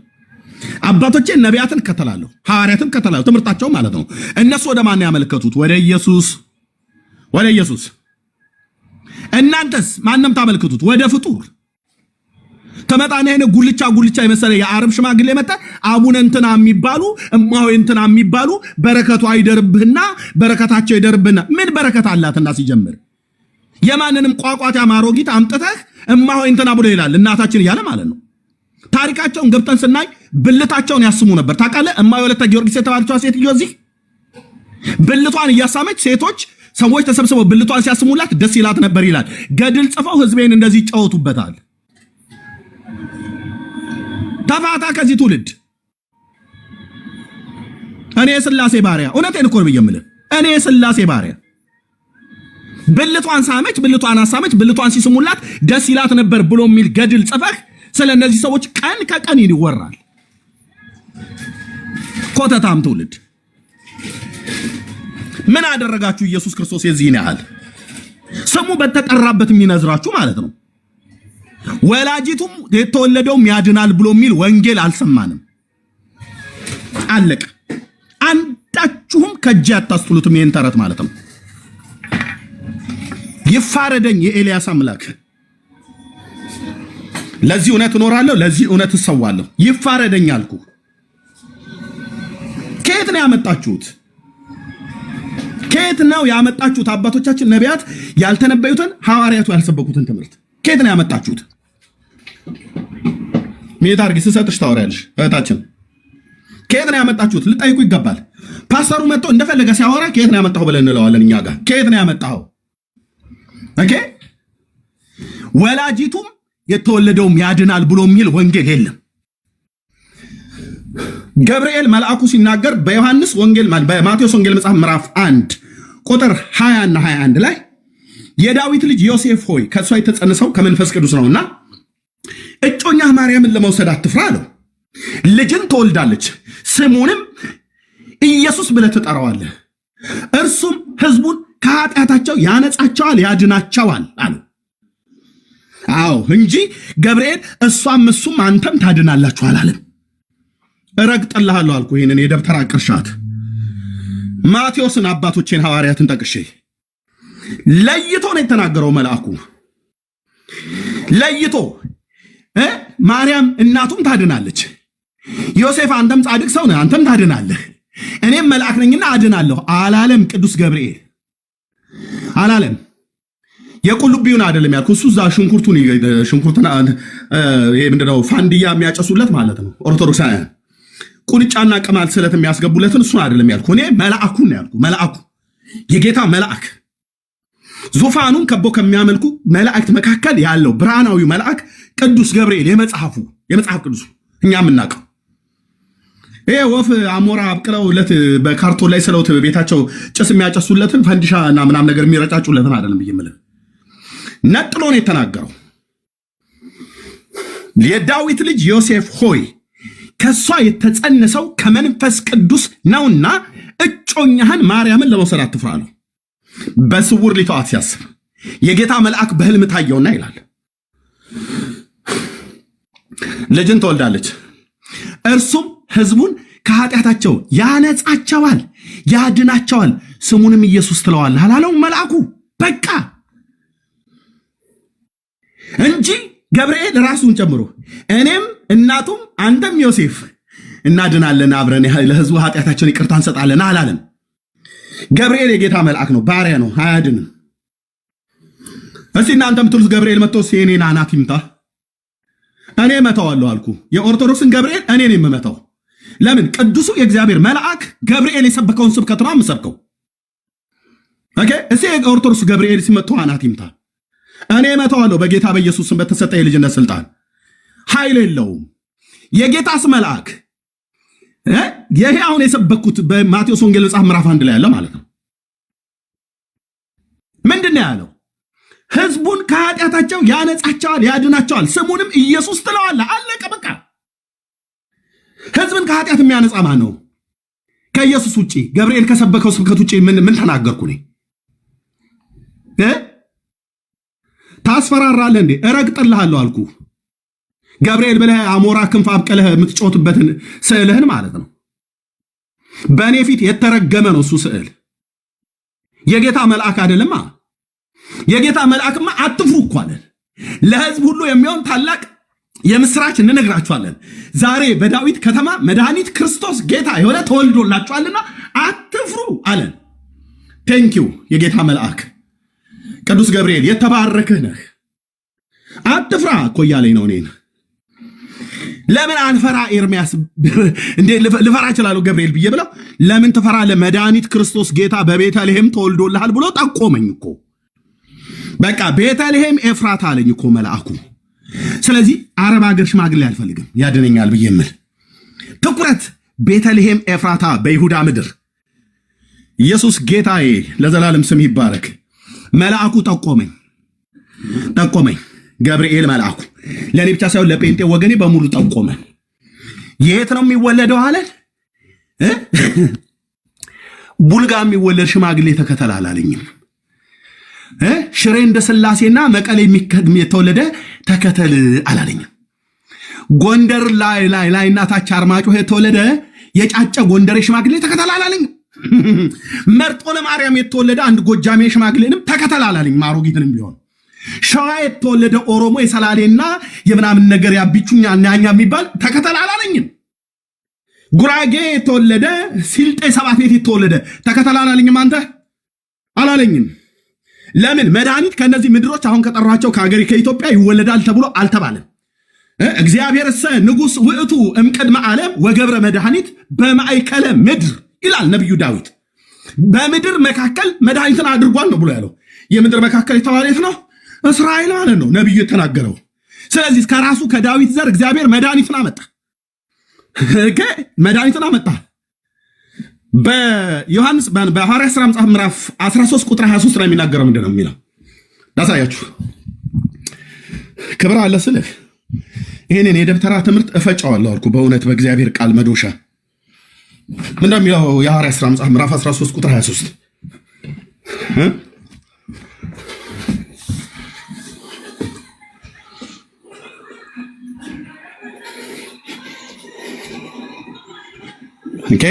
አባቶቼ ነቢያትን እከተላለሁ፣ ሐዋርያትን እከተላለሁ። ትምህርታቸው ማለት ነው። እነሱ ወደ ማን ያመለከቱት? ወደ ኢየሱስ፣ ወደ ኢየሱስ። እናንተስ ማንም ታመልክቱት? ወደ ፍጡር። ተመጣና ይሄን ጉልቻ የመሰለ የአረብ ሽማግሌ መጣ። አቡነ እንትና የሚባሉ እማሆይ እንትና የሚባሉ በረከቱ አይደርብህና በረከታቸው ይደርብህና። ምን በረከት አላትና ሲጀምር የማንንም ቋቋታ ማሮጊት አምጥተህ እማሆይ እንትና ብሎ ይላል እናታችን እያለ ማለት ነው። ታሪካቸውን ገብተን ስናይ ብልታቸውን ያስሙ ነበር። ታውቃለህ? እማሆይ ወለተ ጊዮርጊስ የተባለችዋ ሴትዮ እዚህ ብልቷን እያሳመች ሴቶች ሰዎች ተሰብስበው ብልቷን ሲያስሙላት ደስ ይላት ነበር ይላል። ገድል ጽፈው ህዝቤን እንደዚህ ይጫወቱበታል። ተፋታ ከዚህ ትውልድ። እኔ የሥላሴ ባሪያ፣ እውነቴን እኮ ነው የምልህ። እኔ የሥላሴ ባሪያ። ብልቷን ሳመች፣ ብልቷን አሳመች፣ ብልቷን ሲስሙላት ደስ ይላት ነበር ብሎ የሚል ገድል ጽፈህ ስለ እነዚህ ሰዎች ቀን ከቀን ይወራል። ኮተታም ትውልድ። ምን አደረጋችሁ? ኢየሱስ ክርስቶስ የዚህን ያህል ስሙ በተጠራበት የሚነዝራችሁ ማለት ነው። ወላጂቱም የተወለደውም ያድናል ብሎ የሚል ወንጌል አልሰማንም። አለቀ። አንዳችሁም ከእጅ አታስጥሉትም። ይህን ተረት ማለት ነው። ይፋረደኝ የኤልያስ አምላክ። ለዚህ እውነት እኖራለሁ፣ ለዚህ እውነት እሰዋለሁ። ይፋረደኝ አልኩ። ከየት ነው ያመጣችሁት? ከየት ነው ያመጣችሁት? አባቶቻችን ነቢያት ያልተነበዩትን ሐዋርያቱ ያልሰበኩትን ትምህርት ከየት ነው ያመጣችሁት? ሜት አርጊ ስሰጥሽ ታወሪያለሽ እህታችን። ከየት ነው ያመጣችሁት? ልጠይቁ ይገባል። ፓስተሩ መጥቶ እንደፈለገ ሲያወራ ከየት ነው ያመጣው ብለን እንለዋለን እኛ ጋር። ከየት ነው ያመጣው? ኦኬ። ወላጂቱም የተወለደውም ያድናል ብሎ የሚል ወንጌል የለም። ገብርኤል መልአኩ ሲናገር በዮሐንስ ወንጌል በማቴዎስ ወንጌል መጽሐፍ ምዕራፍ 1 ቁጥር 20 እና 21 ላይ የዳዊት ልጅ ዮሴፍ ሆይ ከእሷ የተጸነሰው ከመንፈስ ቅዱስ ነውና እጮኛህ ማርያምን ለመውሰድ አትፍራ አለው። ልጅን ትወልዳለች፣ ስሙንም ኢየሱስ ብለህ ትጠራዋለህ። እርሱም ሕዝቡን ከኃጢአታቸው ያነጻቸዋል፣ ያድናቸዋል አለው። አዎ እንጂ ገብርኤል እሷም እሱም አንተም ታድናላችሁ አላለም። እረግጥልሃለሁ አልኩ። ይህንን የደብተራ ቅርሻት ማቴዎስን አባቶቼን ሐዋርያትን ጠቅሼ ለይቶ ነው የተናገረው መልአኩ። ለይቶ ማርያም እናቱም ታድናለች፣ ዮሴፍ አንተም ጻድቅ ሰው ነህ አንተም ታድናለህ፣ እኔም መልአክ ነኝና አድናለሁ አላለም። ቅዱስ ገብርኤል አላለም። የቁልቢውን አይደለም ያልኩ። እሱ እዛ ሽንኩርቱና ይሄ ምንድነው ፋንዲያ የሚያጨሱለት ማለት ነው ኦርቶዶክሳውያን። ቁንጫና ቅማል ስለት የሚያስገቡለትን እሱን አይደለም ያልኩ። እኔ መልአኩን ነው ያልኩ። መልአኩ የጌታ መልአክ ዙፋኑን ከቦ ከሚያመልኩ መላእክት መካከል ያለው ብርሃናዊ መልአክ ቅዱስ ገብርኤል የመጽሐፍ ቅዱስ እኛ የምናውቀው ይሄ ወፍ አሞራ አብቅለውለት በካርቶን ላይ ስለውት ቤታቸው ጭስ የሚያጨሱለትን ፈንዲሻ እና ምናምን ነገር የሚረጫጩለትን አይደለም ብዬ የምልህ ነጥሎ ነው የተናገረው። የዳዊት ልጅ ዮሴፍ ሆይ ከሷ የተጸነሰው ከመንፈስ ቅዱስ ነውና እጮኛህን ማርያምን ለመውሰድ አትፍራ ነው። በስውር ሊተዋት ሲያስብ የጌታ መልአክ በህልም ታየውና ይላል ልጅን ትወልዳለች፣ እርሱም ህዝቡን ከኃጢአታቸው ያነጻቸዋል፣ ያድናቸዋል፣ ስሙንም ኢየሱስ ትለዋለህ አላለው መልአኩ። በቃ እንጂ ገብርኤል ራሱን ጨምሮ እኔም እናቱም አንተም ዮሴፍ እናድናለን አብረን ለህዝቡ ኃጢአታቸውን ይቅርታ እንሰጣለን አላለም። ገብርኤል የጌታ መልአክ ነው፣ ባሪያ ነው፣ አያድንም። እስቲ እናንተ ምትሉት ገብርኤል መጥቶ የኔን አናት ይምታ፣ እኔ መታዋለሁ አልኩ። የኦርቶዶክስን ገብርኤል እኔ ነኝ የምመታው። ለምን? ቅዱሱ የእግዚአብሔር መልአክ ገብርኤል የሰበከውን ስብከት ነው የምሰብከው። ኦኬ፣ እስቲ የኦርቶዶክስ ገብርኤል ሲመጣ አናት ይምታ፣ እኔ መታዋለሁ በጌታ በኢየሱስ ስም በተሰጠ የልጅነት ስልጣን። ኃይል የለውም። የጌታስ መልአክ ይሄ አሁን የሰበኩት በማቴዎስ ወንጌል መጽሐፍ ምዕራፍ 1 ላይ ያለ ማለት ነው። ምንድነው ያለው? ህዝቡን ከኃጢአታቸው ያነጻቸዋል፣ ያድናቸዋል፣ ስሙንም ኢየሱስ ትለዋለህ። አለቀ በቃ። ህዝብን ከኃጢአት የሚያነጻ ማን ነው? ከኢየሱስ ውጪ ገብርኤል ከሰበከው ስብከት ውጪ ምን ተናገርኩ እኔ? ታስፈራራለህ እንዴ? እረግጥልሃለሁ አልኩ። ገብርኤል ብለህ አሞራ ክንፍ አብቀለህ የምትጮትበትን ስዕልህን ማለት ነው። በእኔ ፊት የተረገመ ነው እሱ ስዕል። የጌታ መልአክ አይደለማ። የጌታ መልአክማ አትፍሩ እኮ አለን። ለህዝብ ሁሉ የሚሆን ታላቅ የምስራች እንነግራችኋለን። ዛሬ በዳዊት ከተማ መድኃኒት ክርስቶስ ጌታ የሆነ ተወልዶላችኋልና አትፍሩ አለን። ቴንኪው የጌታ መልአክ ቅዱስ ገብርኤል የተባረክህ ነህ። አትፍራ እኮ እያለኝ ነው እኔን። ለምን አንፈራ? ኤርሚያስ እንዴ ልፈራ እችላለሁ ገብርኤል ብዬ ብለው ለምን ትፈራለህ? መድኃኒት ክርስቶስ ጌታ በቤተልሔም ተወልዶልሃል ብሎ ጠቆመኝ እኮ። በቃ ቤተልሔም ኤፍራታ አለኝ እኮ መልአኩ። ስለዚህ አረብ ሀገር ሽማግሌ አልፈልግም ያድነኛል ብዬ የምል ትኩረት ቤተልሔም ኤፍራታ በይሁዳ ምድር ኢየሱስ ጌታዬ ለዘላለም ስም ይባረክ። መልአኩ ጠቆመኝ ገብርኤል መልአኩ ለኔ ብቻ ሳይሆን ለጴንጤ ወገኔ በሙሉ ጠቆመ። የት ነው የሚወለደው አለ? ቡልጋ የሚወለድ ሽማግሌ ተከተል አላለኝም። ሽሬ እንደ ስላሴና መቀሌ የተወለደ ተከተል አላለኝም። ጎንደር ላይ እናታች አርማጭሆ የተወለደ የጫጨ ጎንደሬ ሽማግሌ ተከተል አላለኝም። መርጦ ለማርያም የተወለደ አንድ ጎጃሜ ሽማግሌንም ተከተል አላለኝ። ማሮጊትንም ቢሆን ሸዋ የተወለደ ኦሮሞ የሰላሌና የምናምን ነገር ያቢቹኛ እናኛ የሚባል ተከተል አላለኝም። ጉራጌ የተወለደ ሲልጤ ሰባት ቤት የተወለደ ተከተል አላለኝም። አንተ አላለኝም። ለምን? መድኃኒት ከነዚህ ምድሮች አሁን ከጠሯቸው ከሀገር ከኢትዮጵያ ይወለዳል ተብሎ አልተባለም። እግዚአብሔር እሰ ንጉሥ ውእቱ እምቅድመ ዓለም ወገብረ መድኃኒት በማእከለ ምድር ይላል ነቢዩ ዳዊት። በምድር መካከል መድኃኒትን አድርጓል ነው ብሎ ያለው። የምድር መካከል የተባለ ነው እስራኤል ማለት ነው ነቢዩ የተናገረው። ስለዚህ ከራሱ ከዳዊት ዘር እግዚአብሔር መድኃኒትን አመጣ። መድኃኒትን አመጣ። በዮሐንስ በሐዋርያት ሥራ መጽሐፍ ምዕራፍ 13 ቁጥር 23 ላይ የሚናገረው ምንድን ነው የሚለው? ላሳያችሁ። ክብር አለ ስልህ ይህንን የደብተራ ትምህርት እፈጫዋለሁ አልኩ። በእውነት በእግዚአብሔር ቃል መዶሻ ምንድን ነው የሚለው? የሐዋርያት ሥራ መጽሐፍ ምዕራፍ 13 ቁጥር 23 ኦኬ።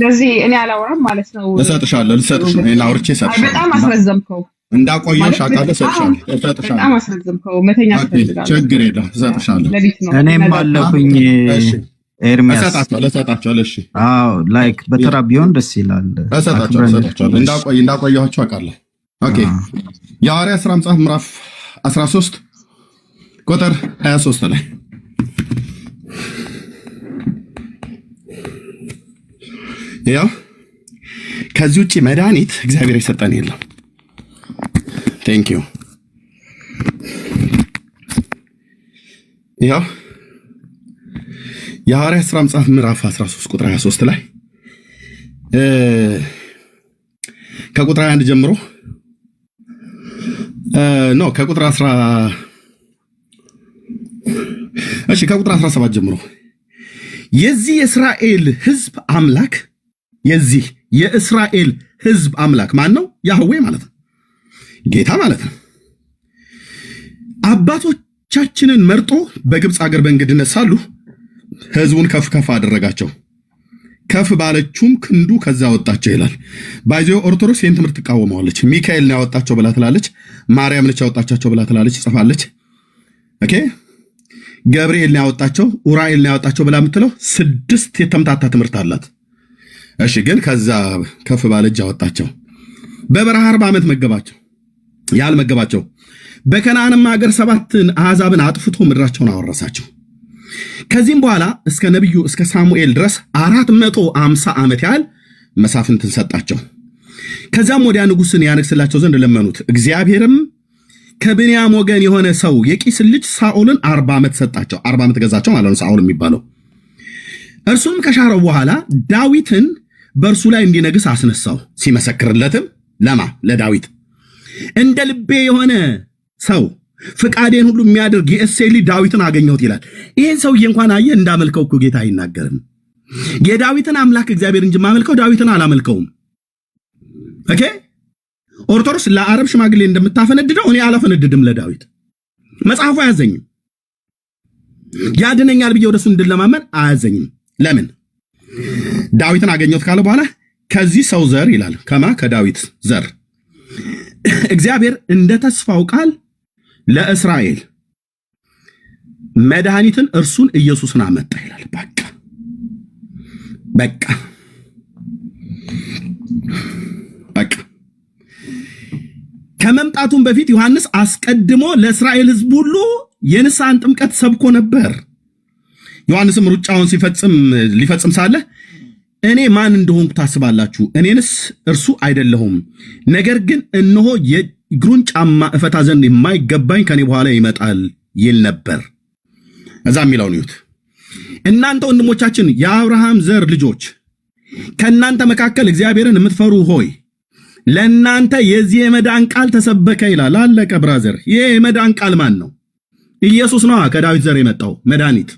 ለዚህ እኔ አላወራም ማለት ነው። እሰጥሻለሁ። እኔ አውርቼ እሰጥሻለሁ። በጣም አስረዘምከው። እንዳቆየሽ አውቃለሁ። እሰጥሻለሁ። በጣም አስረዘምከው። መተኛ ትፈልጋለህ? ችግር የለም። እሰጥሻለሁ። እኔም አለሁኝ። ኤርሚያስ እሰጣቸዋለሁ። እሺ። አዎ፣ ላይክ በተራ ቢሆን ደስ ይላል። እሰጣቸዋለሁ። እንዳቆየኋቸው አውቃለሁ። ኦኬ። የሐዋርያት ሥራ መጽሐፍ ምዕራፍ 13 ቁጥር 23 ላይ ያው ከዚህ ውጪ መድኃኒት እግዚአብሔር የሰጠን የለም። ቴንክ ዩ። ያው የሐዋርያት ሥራ መጽሐፍ ምዕራፍ 13 ቁጥር 23 ላይ ከቁጥር 1 ጀምሮ ከቁጥር 17 ጀምሮ የዚህ የእስራኤል ሕዝብ አምላክ የእስራኤል ሕዝብ አምላክ ማን ነው? ያህዌ ማለት ነው፣ ጌታ ማለት ነው። አባቶቻችንን መርጦ በግብፅ ሀገር በእንግድነት ሳሉ ሕዝቡን ከፍ ከፍ አደረጋቸው፣ ከፍ ባለችውም ክንዱ ከዛ ወጣቸው ይላል። ባይዘው ኦርቶዶክስ ይህን ትምህርት ትቃወመዋለች። ሚካኤል ነው ያወጣቸው ብላ ትላለች። ማርያም ነች ያወጣቸው ብላ ትላለች፣ ጽፋለች። ኦኬ ገብርኤል ነው ያወጣቸው፣ ኡራኤል ነው ያወጣቸው ብላ የምትለው 6 የተምታታ ትምህርት አላት። እሺ ግን ከዛ ከፍ ባለች አወጣቸው። በበረሃ 40 ዓመት መገባቸው፣ ያልመገባቸው በከነዓንም ሀገር 7 አሕዛብን አጥፍቶ ምድራቸውን አወረሳቸው። ከዚህም በኋላ እስከ ነቢዩ እስከ ሳሙኤል ድረስ 450 ዓመት ያህል መሳፍንትን ሰጣቸው። ከዛም ወዲያ ንጉሥን ያነግስላቸው ዘንድ ለመኑት። እግዚአብሔርም ከብንያም ወገን የሆነ ሰው የቂስን ልጅ ሳኦልን 40 ዓመት ሰጣቸው። 40 ዓመት ገዛቸው ማለት ነው ሳኦል የሚባለው። እርሱንም ከሻረው በኋላ ዳዊትን በእርሱ ላይ እንዲነግስ አስነሳው። ሲመሰክርለትም ለዳዊት እንደ ልቤ የሆነ ሰው ፍቃዴን ሁሉ የሚያደርግ የእሴይ ልጅ ዳዊትን አገኘሁት ይላል። ይህን ሰውዬ እንኳን አየህ እንዳመልከው እኮ ጌታ አይናገርም። የዳዊትን አምላክ እግዚአብሔር እንጂ ማመልከው ዳዊትን አላመልከውም። ኦኬ ኦርቶዶክስ ለአረብ ሽማግሌ እንደምታፈነድደው እኔ አላፈነድድም። ለዳዊት መጽሐፉ አያዘኝም። ያድነኛል ብዬ ወደሱ እንድለማመን አያዘኝም። ለምን? ዳዊትን አገኘሁት ካለ በኋላ ከዚህ ሰው ዘር ይላል። ከዳዊት ዘር እግዚአብሔር እንደ ተስፋው ቃል ለእስራኤል መድኃኒትን እርሱን ኢየሱስን አመጣ ይላል። በቃ ከመምጣቱም በፊት ዮሐንስ አስቀድሞ ለእስራኤል ሕዝብ ሁሉ የንስሐን ጥምቀት ሰብኮ ነበር። ዮሐንስም ሩጫውን ሊፈጽም ሳለ እኔ ማን እንደሆንኩ ታስባላችሁ? እኔንስ እርሱ አይደለሁም። ነገር ግን እነሆ የእግሩን ጫማ እፈታ ዘንድ የማይገባኝ ከኔ በኋላ ይመጣል ይል ነበር። እዛ የሚለውን ይሁት። እናንተ ወንድሞቻችን የአብርሃም ዘር ልጆች ከእናንተ መካከል እግዚአብሔርን የምትፈሩ ሆይ ለእናንተ የዚህ የመዳን ቃል ተሰበከ ይላል። አለቀ ብራዘር። ይሄ የመዳን ቃል ማን ነው? ኢየሱስ ነው። ከዳዊት ዘር የመጣው መድኃኒት።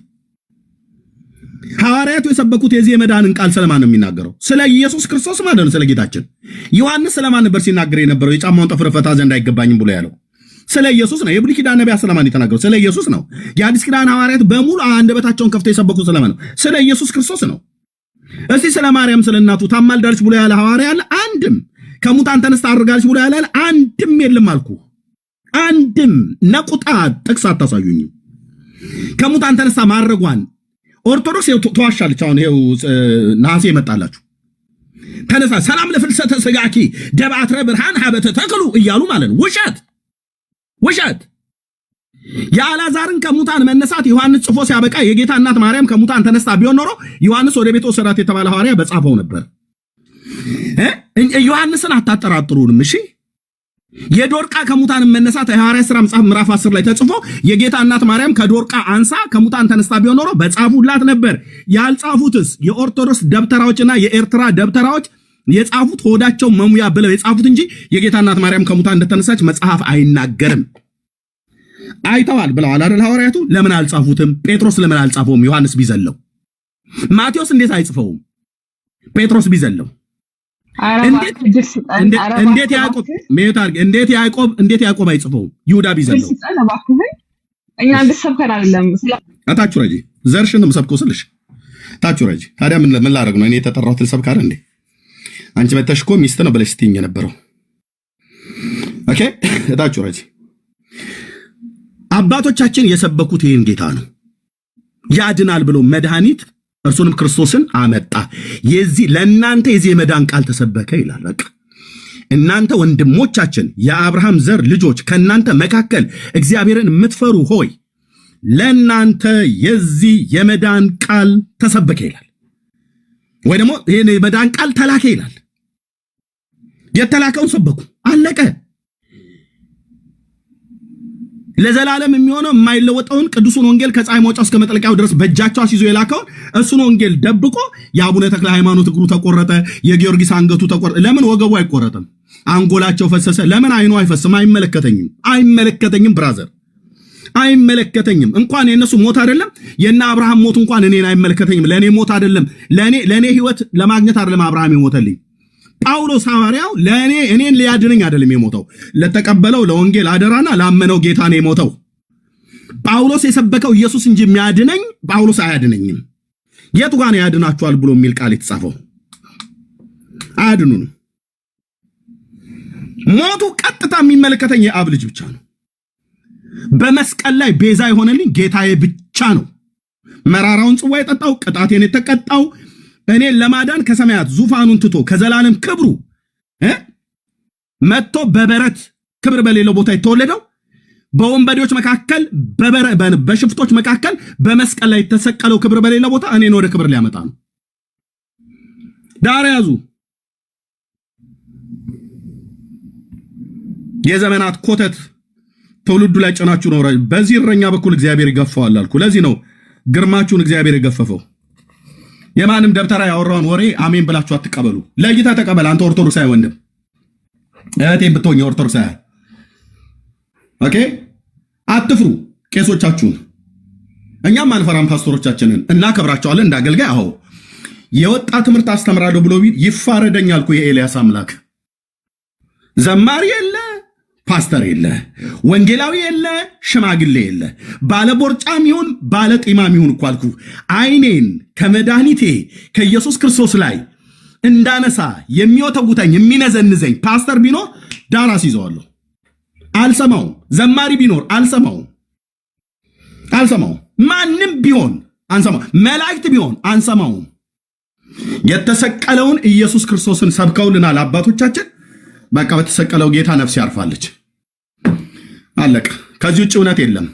ሐዋርያቱ የሰበኩት የዚህ የመዳንን ቃል ስለማን ነው የሚናገረው? ስለ ኢየሱስ ክርስቶስ ማለት ነው፣ ስለ ጌታችን። ዮሐንስ ስለማን ነበር ሲናገር የነበረው? የጫማውን ጠፍር እፈታ ዘንድ አይገባኝም ብሎ ያለው ስለ ኢየሱስ ነው። የብሉይ ኪዳን ነቢያት ስለማን የተናገረው? ስለ ኢየሱስ ነው። የአዲስ ኪዳን ሐዋርያት በሙሉ አንደበታቸውን ከፍተው የሰበኩት ስለማን ነው? ስለ ኢየሱስ ክርስቶስ ነው። እስቲ ስለ ማርያም ስለ እናቱ ታማልዳለች ብሎ ያለ ሐዋርያ አለ? አንድም። ከሙታን ተነስታ አድርጋለች ብሎ ያለ አንድም የለም አልኩ። አንድም ነቁጣ ጥቅስ አታሳዩኝ። ከሙታን ተነስታ ማድረጓን ኦርቶዶክስ ተዋሻለች። አሁን ይሄው ነሐሴ መጣላችሁ ተነሳ ሰላም ለፍልሰተ ስጋኪ ደባትረ ብርሃን ሀበተ ተክሉ እያሉ ማለት ነው። ውሸት። የአልዓዛርን ከሙታን መነሳት ዮሐንስ ጽፎ ሲያበቃ የጌታ እናት ማርያም ከሙታን ተነስታ ቢሆን ኖሮ ዮሐንስ ወደ ቤት ወሰዳት የተባለ ሐዋርያ በጻፈው ነበር። ዮሐንስን አታጠራጥሩንም። እሺ የዶርቃ ከሙታን መነሳት የሐዋርያት ሥራ መጽሐፍ ምዕራፍ 10 ላይ ተጽፎ የጌታ እናት ማርያም ከዶርቃ አንሳ ከሙታን ተነስታ ቢሆን ኖሮ በጻፉላት ነበር። ያልጻፉትስ የኦርቶዶክስ ደብተራዎችና የኤርትራ ደብተራዎች የጻፉት ሆዳቸው መሙያ ብለው የጻፉት እንጂ የጌታ እናት ማርያም ከሙታን እንደተነሳች መጽሐፍ አይናገርም። አይተዋል ብለዋል አይደል ሐዋርያቱ? ለምን አልጻፉትም? ጴጥሮስ ለምን አልጻፈውም? ዮሐንስ ቢዘለው። ማቴዎስ እንዴት አይጽፈውም? ጴጥሮስ ቢዘለው። እንዴት ያዕቆብ አይጽፈውም? ይሁዳ ቢዘለው። እኛ እንድሰብከን አይደለም ታቹ ረጂ ዘርሽን ነው ሰብከው ስልሽ ታቹ ረጂ። ታዲያ ምን ላደርግ ነው? እኔ የተጠራሁት ልሰብክ አይደል እንዴ? አንቺ መተሽ እኮ ሚስት ነው ብለሽ ስትይኝ የነበረው። ኦኬ ታቹ ረጂ። አባቶቻችን የሰበኩት ይህን ጌታ ነው። ያድናል ብሎ መድኃኒት እርሱንም ክርስቶስን አመጣ። ለእናንተ የዚህ የመዳን ቃል ተሰበከ ይላል። በቃ እናንተ ወንድሞቻችን የአብርሃም ዘር ልጆች ከእናንተ መካከል እግዚአብሔርን የምትፈሩ ሆይ ለእናንተ የዚህ የመዳን ቃል ተሰበከ ይላል። ወይ ደግሞ ይሄ የመዳን ቃል ተላከ ይላል። የተላከውን ሰበኩ፣ አለቀ። ለዘላለም የሚሆነው የማይለወጠውን ቅዱሱን ወንጌል ከፀሐይ መውጫ እስከ መጥለቂያው ድረስ በእጃቸው አስይዞ የላከውን እሱን ወንጌል ደብቆ የአቡነ ተክለ ሃይማኖት እግሩ ተቆረጠ፣ የጊዮርጊስ አንገቱ ተቆረጠ። ለምን ወገቡ አይቆረጥም? አንጎላቸው ፈሰሰ። ለምን አይኑ አይፈስም? አይመለከተኝም ብራዘር፣ አይመለከተኝም። እንኳን የነሱ ሞት አይደለም የና አብርሃም ሞት እንኳን እኔን አይመለከተኝም። ለኔ ሞት አይደለም፣ ለኔ ህይወት ለማግኘት አይደለም አብርሃም የሞተልኝ። ጳውሎስ ሐዋርያው እኔን ሊያድነኝ አይደለም የሞተው፣ ለተቀበለው ለወንጌል አደራና ላመነው ጌታ ነው የሞተው። ጳውሎስ የሰበከው ኢየሱስ እንጂ የሚያድነኝ ጳውሎስ አያድነኝም። የቱ ጋር ነው ያድናችኋል ብሎ የሚል ቃል የተጻፈው? አያድኑንም። ሞቱ ቀጥታ የሚመለከተኝ የአብ ልጅ ብቻ ነው። በመስቀል ላይ ቤዛ የሆነልኝ ጌታዬ ብቻ ነው። መራራውን ጽዋ የጠጣው ቅጣቴን የተቀጣው እኔን ለማዳን ከሰማያት ዙፋኑን ትቶ ከዘላለም ክብሩ መጥቶ በበረት ክብር በሌለው ቦታ የተወለደው በወንበዴዎች መካከል በሽፍቶች መካከል በመስቀል ላይ የተሰቀለው ክብር በሌለው ቦታ እኔን ወደ ክብር ሊያመጣ ነው። ዳር ያዙ። የዘመናት ኮተት ትውልዱ ላይ ጭናችሁ ነው። በዚህ እረኛ በኩል እግዚአብሔር ይገፋዋል አልኩ። ለዚህ ነው ግርማችሁን እግዚአብሔር የገፈፈው። የማንም ደብተራ ያወራውን ወሬ አሜን ብላችሁ አትቀበሉ። ለይታ ተቀበል። አንተ ኦርቶዶክሳዊ ወንድም እህቴም ብትሆኝ ኦርቶዶክሳዊ ኦኬ፣ አትፍሩ ቄሶቻችሁን። እኛም አንፈራም ፓስተሮቻችንን እናከብራቸዋለን እንዳገልጋይ። አዎ የወጣ ትምህርት አስተምራለሁ ብሎ ቢል ይፋረደኝ አልኩ። የኤልያስ አምላክ ዘማሪ የለ፣ ፓስተር የለ፣ ወንጌላዊ የለ፣ ሽማግሌ የለ፣ ባለቦርጫም ይሁን ባለጢማም ይሁን እኮ አልኩ። አይኔን ከመድኃኒቴ ከኢየሱስ ክርስቶስ ላይ እንዳነሳ የሚወተውተኝ የሚነዘንዘኝ ፓስተር ቢኖር ዳር አስይዘዋለሁ። አልሰማውም። ዘማሪ ቢኖር አልሰማውም። ማንም ቢሆን አንሰማው። መላእክት ቢሆን አንሰማውም። የተሰቀለውን ኢየሱስ ክርስቶስን ሰብከውልናል አባቶቻችን። በቃ በተሰቀለው ጌታ ነፍስ ያርፋለች። አለቀ። ከዚህ ውጭ እውነት የለም።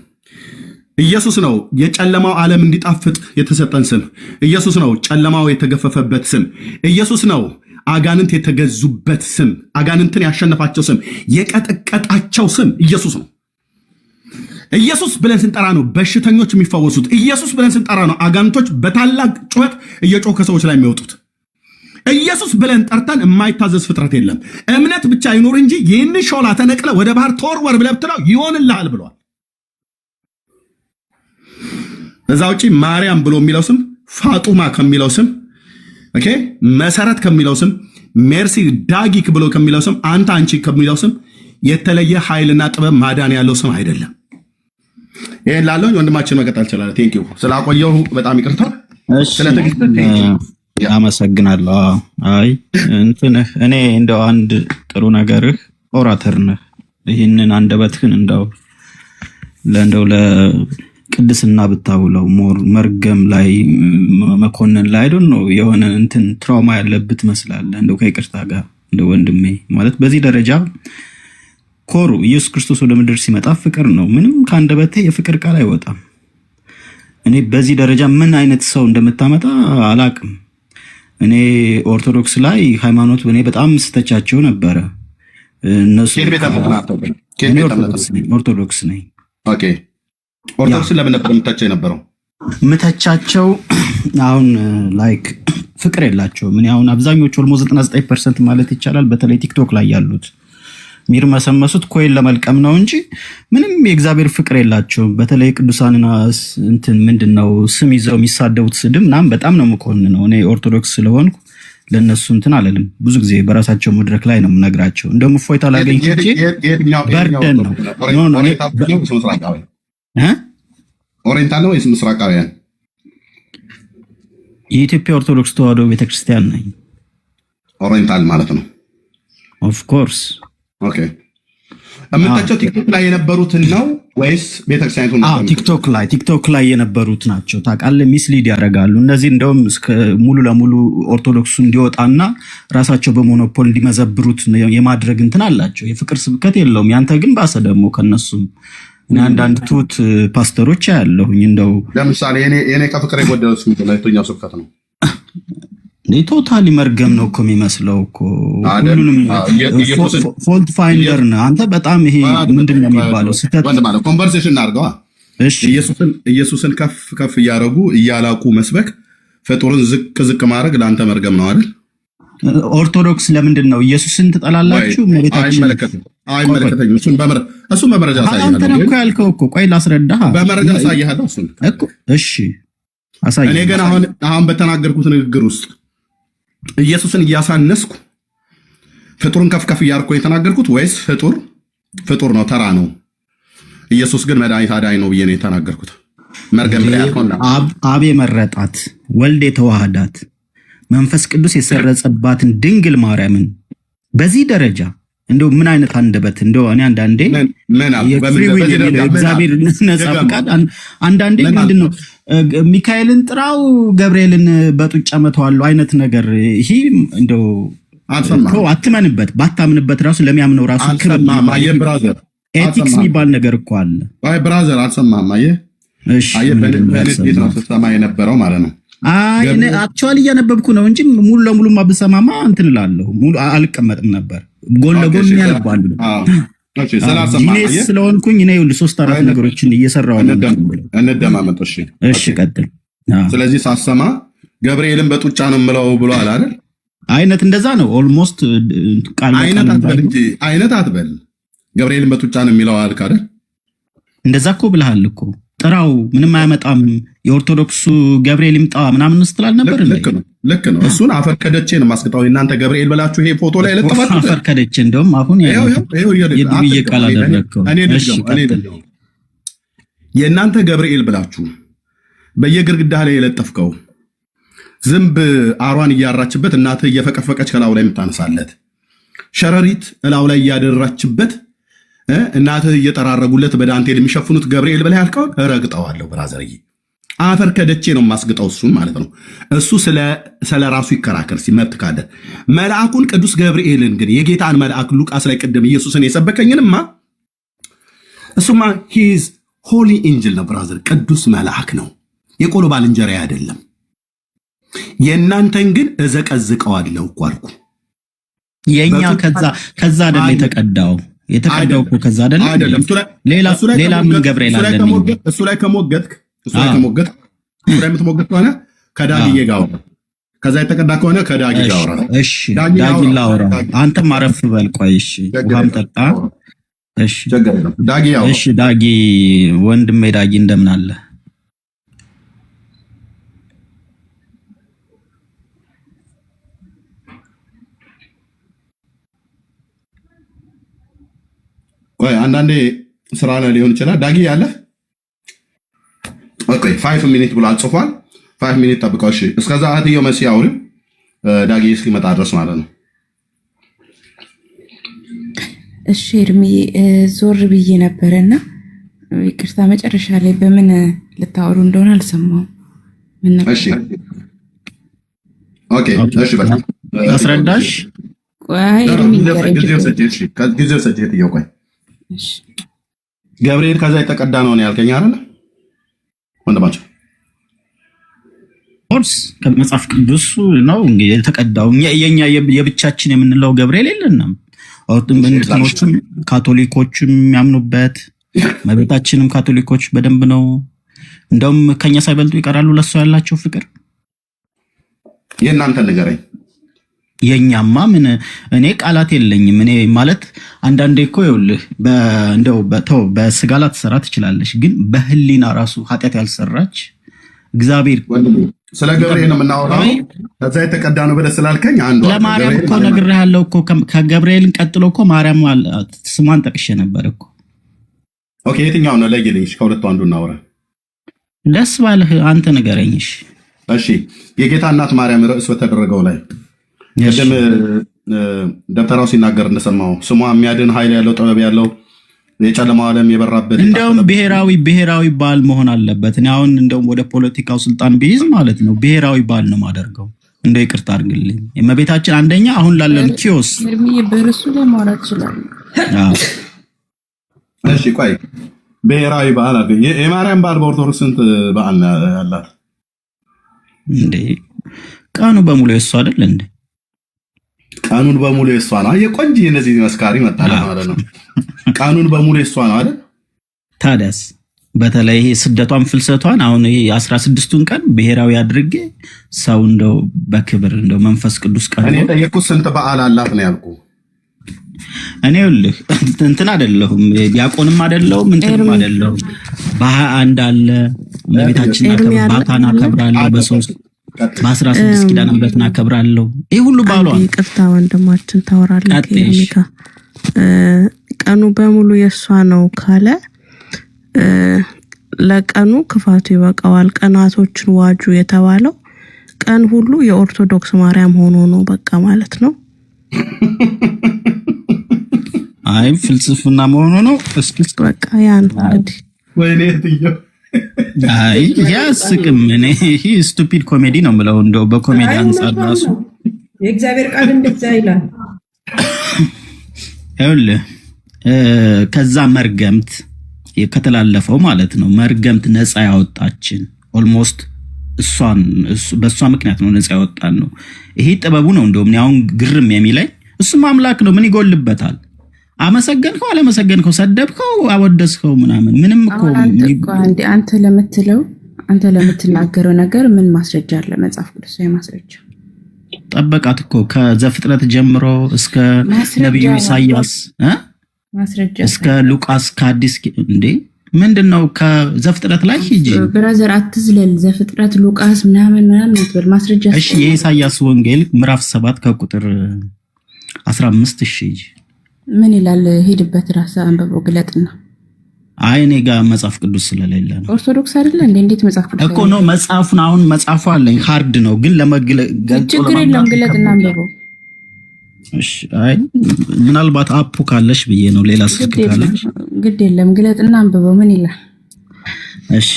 ኢየሱስ ነው የጨለማው ዓለም እንዲጣፍጥ የተሰጠን ስም። ኢየሱስ ነው ጨለማው የተገፈፈበት ስም። ኢየሱስ ነው አጋንንት የተገዙበት ስም፣ አጋንንትን ያሸነፋቸው ስም፣ የቀጠቀጣቸው ስም ኢየሱስ ነው። ኢየሱስ ብለን ስንጠራ ነው በሽተኞች የሚፈወሱት። ኢየሱስ ብለን ስንጠራ ነው አጋንንቶች በታላቅ ጩኸት እየጮሁ ከሰዎች ላይ የሚወጡት። ኢየሱስ ብለን ጠርተን የማይታዘዝ ፍጥረት የለም። እምነት ብቻ ይኖር እንጂ ይህን ሾላ ተነቅለ ወደ ባህር ተወርወር ብለህ ብትለው ይሆንልሃል ብሏል። እዛ ውጪ ማርያም ብሎ የሚለው ስም፣ ፋጡማ ከሚለው ስም፣ ኦኬ መሰረት ከሚለው ስም፣ ሜርሲ ዳጊክ ብሎ ከሚለው ስም፣ አንተ አንቺ ከሚለው ስም የተለየ ኃይልና ጥበብ ማዳን ያለው ስም አይደለም። ይሄን ላለው ወንድማችን መቀጠል ይችላል። ቴንኪው ስላቆየው በጣም ይቅርታ። አመሰግናለሁ። አይ እንትንህ እኔ እንደው አንድ ጥሩ ነገርህ ኦራተር ነህ። ይህንን አንደበትህን እንደው ለቅድስና ብታውለው መርገም ላይ መኮንን ላይ አይደል ነው የሆነ እንትን ትራውማ ያለብት መስላለህ። እንደው ከይቅርታ ጋር እንደው ወንድሜ ማለት በዚህ ደረጃ ኮሩ ኢየሱስ ክርስቶስ ወደ ምድር ሲመጣ ፍቅር ነው። ምንም ከአንደበቴ የፍቅር ቃል አይወጣም። እኔ በዚህ ደረጃ ምን አይነት ሰው እንደምታመጣ አላቅም። እኔ ኦርቶዶክስ ላይ ሃይማኖት እኔ በጣም ስተቻቸው ነበረ። እነሱ ኦርቶዶክስ ነኝ። ኦኬ ኦርቶዶክስ ለምን ነበር የምታቸው የነበረው? ምተቻቸው አሁን ላይክ ፍቅር የላቸው። ምን አሁን አብዛኞቹ ኦልሞስት 99% ማለት ይቻላል በተለይ ቲክቶክ ላይ ያሉት የሚርመሰመሱት ኮይን ለመልቀም ነው እንጂ ምንም የእግዚአብሔር ፍቅር የላቸውም። በተለይ ቅዱሳንና እንትን ምንድነው ስም ይዘው የሚሳደቡት ስድብ ምናምን በጣም ነው የምኮንነው። እኔ ኦርቶዶክስ ስለሆንኩ ለነሱ እንትን አለልም። ብዙ ጊዜ በራሳቸው መድረክ ላይ ነው የምነግራቸው። እንደውም እፎይታ ላገኝ እንጂ በርደን ነው። ኦሪየንታል ነው ወይስ ምስራቃውያን? የኢትዮጵያ ኦርቶዶክስ ተዋሕዶ ቤተክርስቲያን ነኝ። ኦሪየንታል ማለት ነው። ኦፍ ኮርስ ኦኬ። እምታቸው ቲክቶክ ላይ የነበሩትን ነው ወይስ ቤተክርስቲያኒቱ? ቲክቶክ ላይ የነበሩት ናቸው ታውቃለህ። ሚስሊድ ያደርጋሉ እነዚህ። እንደውም ሙሉ ለሙሉ ኦርቶዶክሱ እንዲወጣና ራሳቸው በሞኖፖል እንዲመዘብሩት የማድረግ እንትን አላቸው። የፍቅር ስብከት የለውም። ያንተ ግን ባሰ ደግሞ ከነሱም አንዳንድ ትሁት ፓስተሮች ያለሁኝ እንደው ለምሳሌ እኔ ከፍቅር የጎደለው ሁለተኛው ስብከት ነው። ቶታሊ መርገም ነው እኮ የሚመስለው እኮ ሁሉንም ፎልት ፋይንደር ነው አንተ። በጣም ይሄ ምንድን ነው የሚባለው ስህተት ማለት ኮንቨርሴሽን እናድርገዋ። ኢየሱስን ከፍ ከፍ እያደረጉ እያላቁ መስበክ፣ ፍጡርን ዝቅ ማድረግ ለአንተ መርገም ነው አይደል? ኦርቶዶክስ ለምንድን ነው ኢየሱስን ትጠላላችሁ? አይመለከተኝም። እሱን በመረጃ አሳይሃለሁ። አንተ ነው እኮ ያልከው እኮ። ቆይ ላስረዳህ። በመረጃ አሳይሃለሁ እሱን እኮ። እሺ አሳይ። እኔ ግን አሁን በተናገርኩት ንግግር ውስጥ ኢየሱስን እያሳነስኩ ፍጡርን ከፍ ከፍ እያደረኩ የተናገርኩት ወይስ ፍጡር ነው ተራ ነው፣ ኢየሱስ ግን መድኃኒት አዳኝ ነው ብዬ ነው የተናገርኩት? መርገም ላይ ያልኩና አብ የመረጣት ወልድ የተዋሃዳት መንፈስ ቅዱስ የሰረጸባትን ድንግል ማርያምን በዚህ ደረጃ እንደው ምን አይነት አንደበት እንደው እኔ አንዳንዴ እግዚአብሔር ነፃ ፍቃድ አንዳንዴ ምንድነው ሚካኤልን ጥራው ገብርኤልን በጡጫ መተዋለው አይነት ነገር። ይሄ እንደው አትመንበት፣ ባታምንበት ራሱ ለሚያምነው ራሱ ኤቲክስ የሚባል ነገር እኮ አለ። አይ ብራዘር አልሰማህም? አየህ በንዴት ነው ስትሰማ የነበረው ማለት ነው። አክቹዋሊ እያነበብኩ ነው እንጂ ሙሉ ለሙሉ ብሰማማ እንትን እላለሁ፣ ሙሉ አልቀመጥም ነበር። ጎን ለጎን ያልባሉ ጂኔስ ስለሆንኩኝ እኔ 3-4 ነገሮችን እየሰራሁ ነው። እንደማመጥ። እሺ ቀጥል። ስለዚህ ሳሰማ ገብርኤልን በጡጫ ነው የምለው ብሏል አይደል? አይነት እንደዛ ነው። ኦልሞስት ቃል አይነት አትበል። ገብርኤልን በጡጫ ነው የሚለው አልክ አይደል? እንደዛ እኮ ብለሃል እኮ። ጥራው ምንም አያመጣም፣ የኦርቶዶክሱ ገብርኤል ይምጣ ምናምን ስትላል ነበር። ልክ ነው። እሱን አፈር ከደቼ ነው ማስቀጣው። እናንተ ገብርኤል ብላችሁ ይሄ ፎቶ ላይ ለጥፋችሁ አፈር ከደቼ። እንደውም አሁን የድብዬ ቃል አደረግከው። የእናንተ ገብርኤል ብላችሁ በየግርግዳ ላይ የለጠፍከው ዝንብ አሯን እያራችበት እናትህ እየፈቀፈቀች ከላው ላይ የምታነሳለት ሸረሪት እላው ላይ እያደራችበት እናትህ እየጠራረጉለት በዳንቴል የሚሸፍኑት ገብርኤል ብለህ ያልከውን ረግጠዋለሁ ብራዘርዬ። አፈር ከደቼ ነው ማስግጠው እሱን ማለት ነው። እሱ ስለ ራሱ ይከራከር ሲመብት ካለ። መልአኩን ቅዱስ ገብርኤልን ግን የጌታን መልአክ ሉቃስ ላይ ቅድም ኢየሱስን የሰበከኝንማ እሱማ ሂዝ ሆሊ ኤንጅል ነው ብራዘር፣ ቅዱስ መልአክ ነው፣ የቆሎ ባልንጀራ አይደለም። የእናንተን ግን እዘቀዝቀዋለሁ እኮ አልኩ። የኛ ከዛ አይደል የተቀዳው እኮ ከዛ አይደለም። ሌላ ምን ገብርኤል አለ? እሱ ላይ ከሞገትክ የምትሞገት ከሆነ ከዳጊዬ ጋር አውራ። ከዛ የተቀዳ ከሆነ ከዳጊ ጋር አውራ። እሺ ዳጊ ላውራ። አንተም አረፍ በል። ቆይ እሺ ውሃም ጠጣ። እሺ ዳጊ ያው እሺ ዳጊ ወንድሜ ዳጊ እንደምን አለ? ቆይ አንዳንዴ ስራ ላይ ሊሆን ይችላል። ዳጊ ያለ ኦኬ 5 ሚኒት ብሎ አጽፏል። 5 ሚኒት ጠብቀው። እሺ እስከዛ አትየው መሲ አውሪ ዳጊ እስኪመጣ ድረስ ማለት ነው። እሺ እርሚ ዞር ብዬ ነበርና ይቅርታ፣ መጨረሻ ላይ በምን ልታወሩ እንደሆነ አልሰማሁም። እሺ ኦኬ እሺ በቃ አስረዳሽ። ቆይ እርሚ ጊዜው ሰጪ ቆይ ገብርኤል ከዛ የተቀዳ ነው ያልከኝ አይደል ወንድማቸው? ኦርስ ከመጽሐፍ ቅዱስ ነው እንግዲህ የተቀዳው። የኛ የብቻችን የምንለው ገብርኤል የለንም። እንትኖቹም ካቶሊኮችም የሚያምኑበት መቤታችንም ካቶሊኮች በደንብ ነው። እንደውም ከኛ ሳይበልጡ ይቀራሉ ለሱ ያላቸው ፍቅር። የእናንተ ንገረኝ። የኛማ ምን እኔ ቃላት የለኝም። እኔ ማለት አንዳንዴ እኮ ይኸውልህ እንደው በስጋ ላትሰራ ትችላለች፣ ግን በህሊና ራሱ ኃጢአት ያልሰራች እግዚአብሔር ስለ ገብርኤል ነው የምናወራው። ከዛ የተቀዳ ነው ብለህ ስላልከኝ አንዱ ለማርያም እኮ ነግሬሃለሁ እኮ። ከገብርኤልን ቀጥሎ እኮ ማርያም ስሟን ጠቅሼ ነበር እኮ። ኦኬ የትኛው ነው ለይልኝ? ከሁለቱ አንዱ እናወራ። ደስ ባለህ አንተ ንገረኝሽ። እሺ የጌታ እናት ማርያም ርዕስ በተደረገው ላይ ቅድም ደብተራው ሲናገር እንደሰማው ስሟ የሚያድን ኃይል ያለው ጥበብ ያለው የጨለማው ዓለም የበራበት እንደውም ብሔራዊ በዓል መሆን አለበት። እኔ አሁን እንደውም ወደ ፖለቲካው ስልጣን ቢይዝ ማለት ነው ብሔራዊ በዓል ነው ማደርገው። እንደው ይቅርታ አድርግልኝ እመቤታችን አንደኛ አሁን ላለን ኪዮስ በርሱ ላይ ማውራት ይችላል። እሺ ቆይ ብሔራዊ በዓል አገኘ። የማርያም በዓል በኦርቶዶክስ ስንት በዓል ያላት እንዴ? ቀኑ በሙሉ የሷ አይደል እንዴ? ቀኑን በሙሉ የሷ ነው። የቆንጆ እነዚህ መስካሪ መጣለ ማለት ነው። ቀኑን በሙሉ የሷ ነው አይደል? ታዲያስ በተለይ ስደቷን ፍልሰቷን አሁን 16ቱን ቀን ብሔራዊ አድርጌ ሰው እንደው በክብር እንደው መንፈስ ቅዱስ ቀን እኔ ጠየቅኩ ስንት በዓል አላት ነው ያልኩ። እኔ ልህ እንትን አይደለሁም ዲያቆንም አይደለሁም እንትንም አይደለሁም። በ21 አለ እመቤታችን ባታና ከብራለሁ፣ በ3 በ16 ኪዳነ ምሕረትን አከብራለሁ። ይሄ ሁሉ ባሏ ይቅርታ ወንድማችን ታወራለህ ከሚካ ቀኑ በሙሉ የሷ ነው ካለ ለቀኑ ክፋቱ ይበቃዋል። ቀናቶችን ዋጁ የተባለው ቀን ሁሉ የኦርቶዶክስ ማርያም ሆኖ ነው በቃ ማለት ነው። አይ ፍልስፍና መሆኑ ነው። እስኪ በቃ ያን እንግዲህ ወይኔ ትየው አይ ያስቅም። እኔ ይሄ ስቱፒድ ኮሜዲ ነው የምለው እንደው በኮሜዲ አንፃር ራሱ የእግዚአብሔር ቃል እንደዛ ይላል። ይኸውልህ ከዛ መርገምት ከተላለፈው ማለት ነው መርገምት ነፃ ያወጣችን ኦልሞስት በእሷ ምክንያት ነው ነፃ ያወጣን ነው። ይሄ ጥበቡ ነው። እንደውም አሁን ግርም የሚለኝ እሱም አምላክ ነው። ምን ይጎልበታል? አመሰገንከው አላመሰገንከው፣ ሰደብከው አወደስከው ምንም እኮ አንተ ለምትናገረው ነገር ምን ማስረጃ አለ? መጽሐፍ ቅዱስ ማስረጃ ጠበቃት እኮ ከዘፍጥረት ጀምሮ እስከ ነብዩ ኢሳያስ ማስረጃ እስከ ሉቃስ ከአዲስ እንዴ ምንድነው? ከዘፍጥረት ላይ ሂጂ ብራዘር አትዝለል። ዘፍጥረት ሉቃስ ምናምን አትበል። ማስረጃ እሺ። የኢሳያስ ወንጌል ምዕራፍ 7 ከቁጥር 15 እሺ ምን ይላል? ሄድበት ራስ አንበበው ግለጥና። አይ እኔ ጋር መጽሐፍ ቅዱስ ስለሌለ ነው። ኦርቶዶክስ አይደለ እንዴት መጽሐፍ ቅዱስ እኮ ነው መጽሐፉን አሁን መጽሐፉ አለኝ ሃርድ ነው ግን ለመግለጥ ችግር የለም ግለጥና አንበበው። እሺ አይ ምናልባት አፑ ካለሽ ብዬ ነው ሌላ ስልክ ካለሽ ግድ የለም ግለጥና አንበበው ምን ይላል? እሺ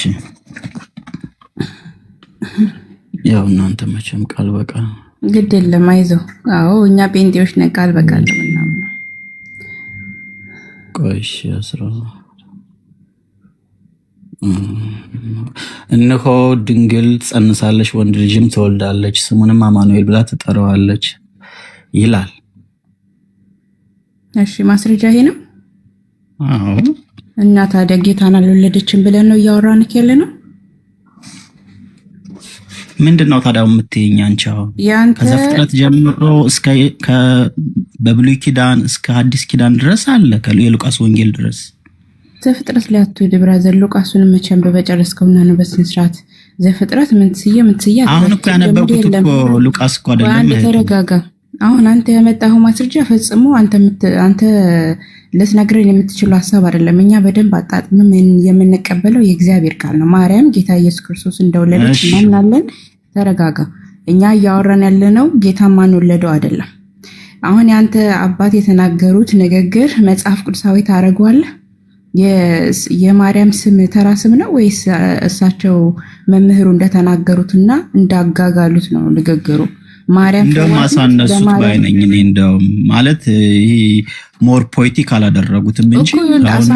ያው እናንተ መቼም ቃል በቃል ግድ የለም አይዞህ። አዎ እኛ ጴንጤዎች ነን ቃል በቃል ምናምን። ቆይሽ ያስራ እነሆ ድንግል ጸንሳለች ወንድ ልጅም ትወልዳለች ስሙንም አማኑኤል ብላ ትጠራዋለች ይላል። እሺ ማስረጃ ይሄ ነው? አዎ። እና ታዲያ ጌታን አልወለደችም ብለን ነው እያወራን ያለ ነው? ምንድነው ታዲያ የምትይኝ አንቺ? አሁን ከዘፍጥረት ጀምሮ እስከ በብሉይ ኪዳን እስከ አዲስ ኪዳን ድረስ አለ የሉቃስ ወንጌል ድረስ። ዘፍጥረት ላይ አትወድ ብራዘር። ሉቃስን መቼም በጨረስከውና ነው በስነ ስርዓት ዘፍጥረት ምን ትስያ አሁን እኮ ያነበብኩት እኮ ሉቃስ እኮ አይደለም። አንተ ተረጋጋ። አሁን አንተ ያመጣኸው ማስረጃ ፈጽሞ አንተ ልትነግረን የምትችለው ሐሳብ አይደለም። እኛ በደንብ አጣጥመን የምንቀበለው የእግዚአብሔር ቃል ነው። ማርያም ጌታ ኢየሱስ ክርስቶስ እንደወለደች እናምናለን። ተረጋጋ። እኛ እያወራን ያለነው ጌታ ማን ወለደው አይደለም። አሁን ያንተ አባት የተናገሩት ንግግር መጽሐፍ ቅዱሳዊ ታረጋዋለህ? የማርያም ስም ተራ ስም ነው ወይስ እሳቸው መምህሩ እንደተናገሩትና እንዳጋጋሉት ነው ንግግሩ? ማርያም እንደውም አሳነሱት ባይነኝ እኔ እንደውም ማለት ይሄ ሞር ፖለቲክ አላደረጉትም እንጂ አሁን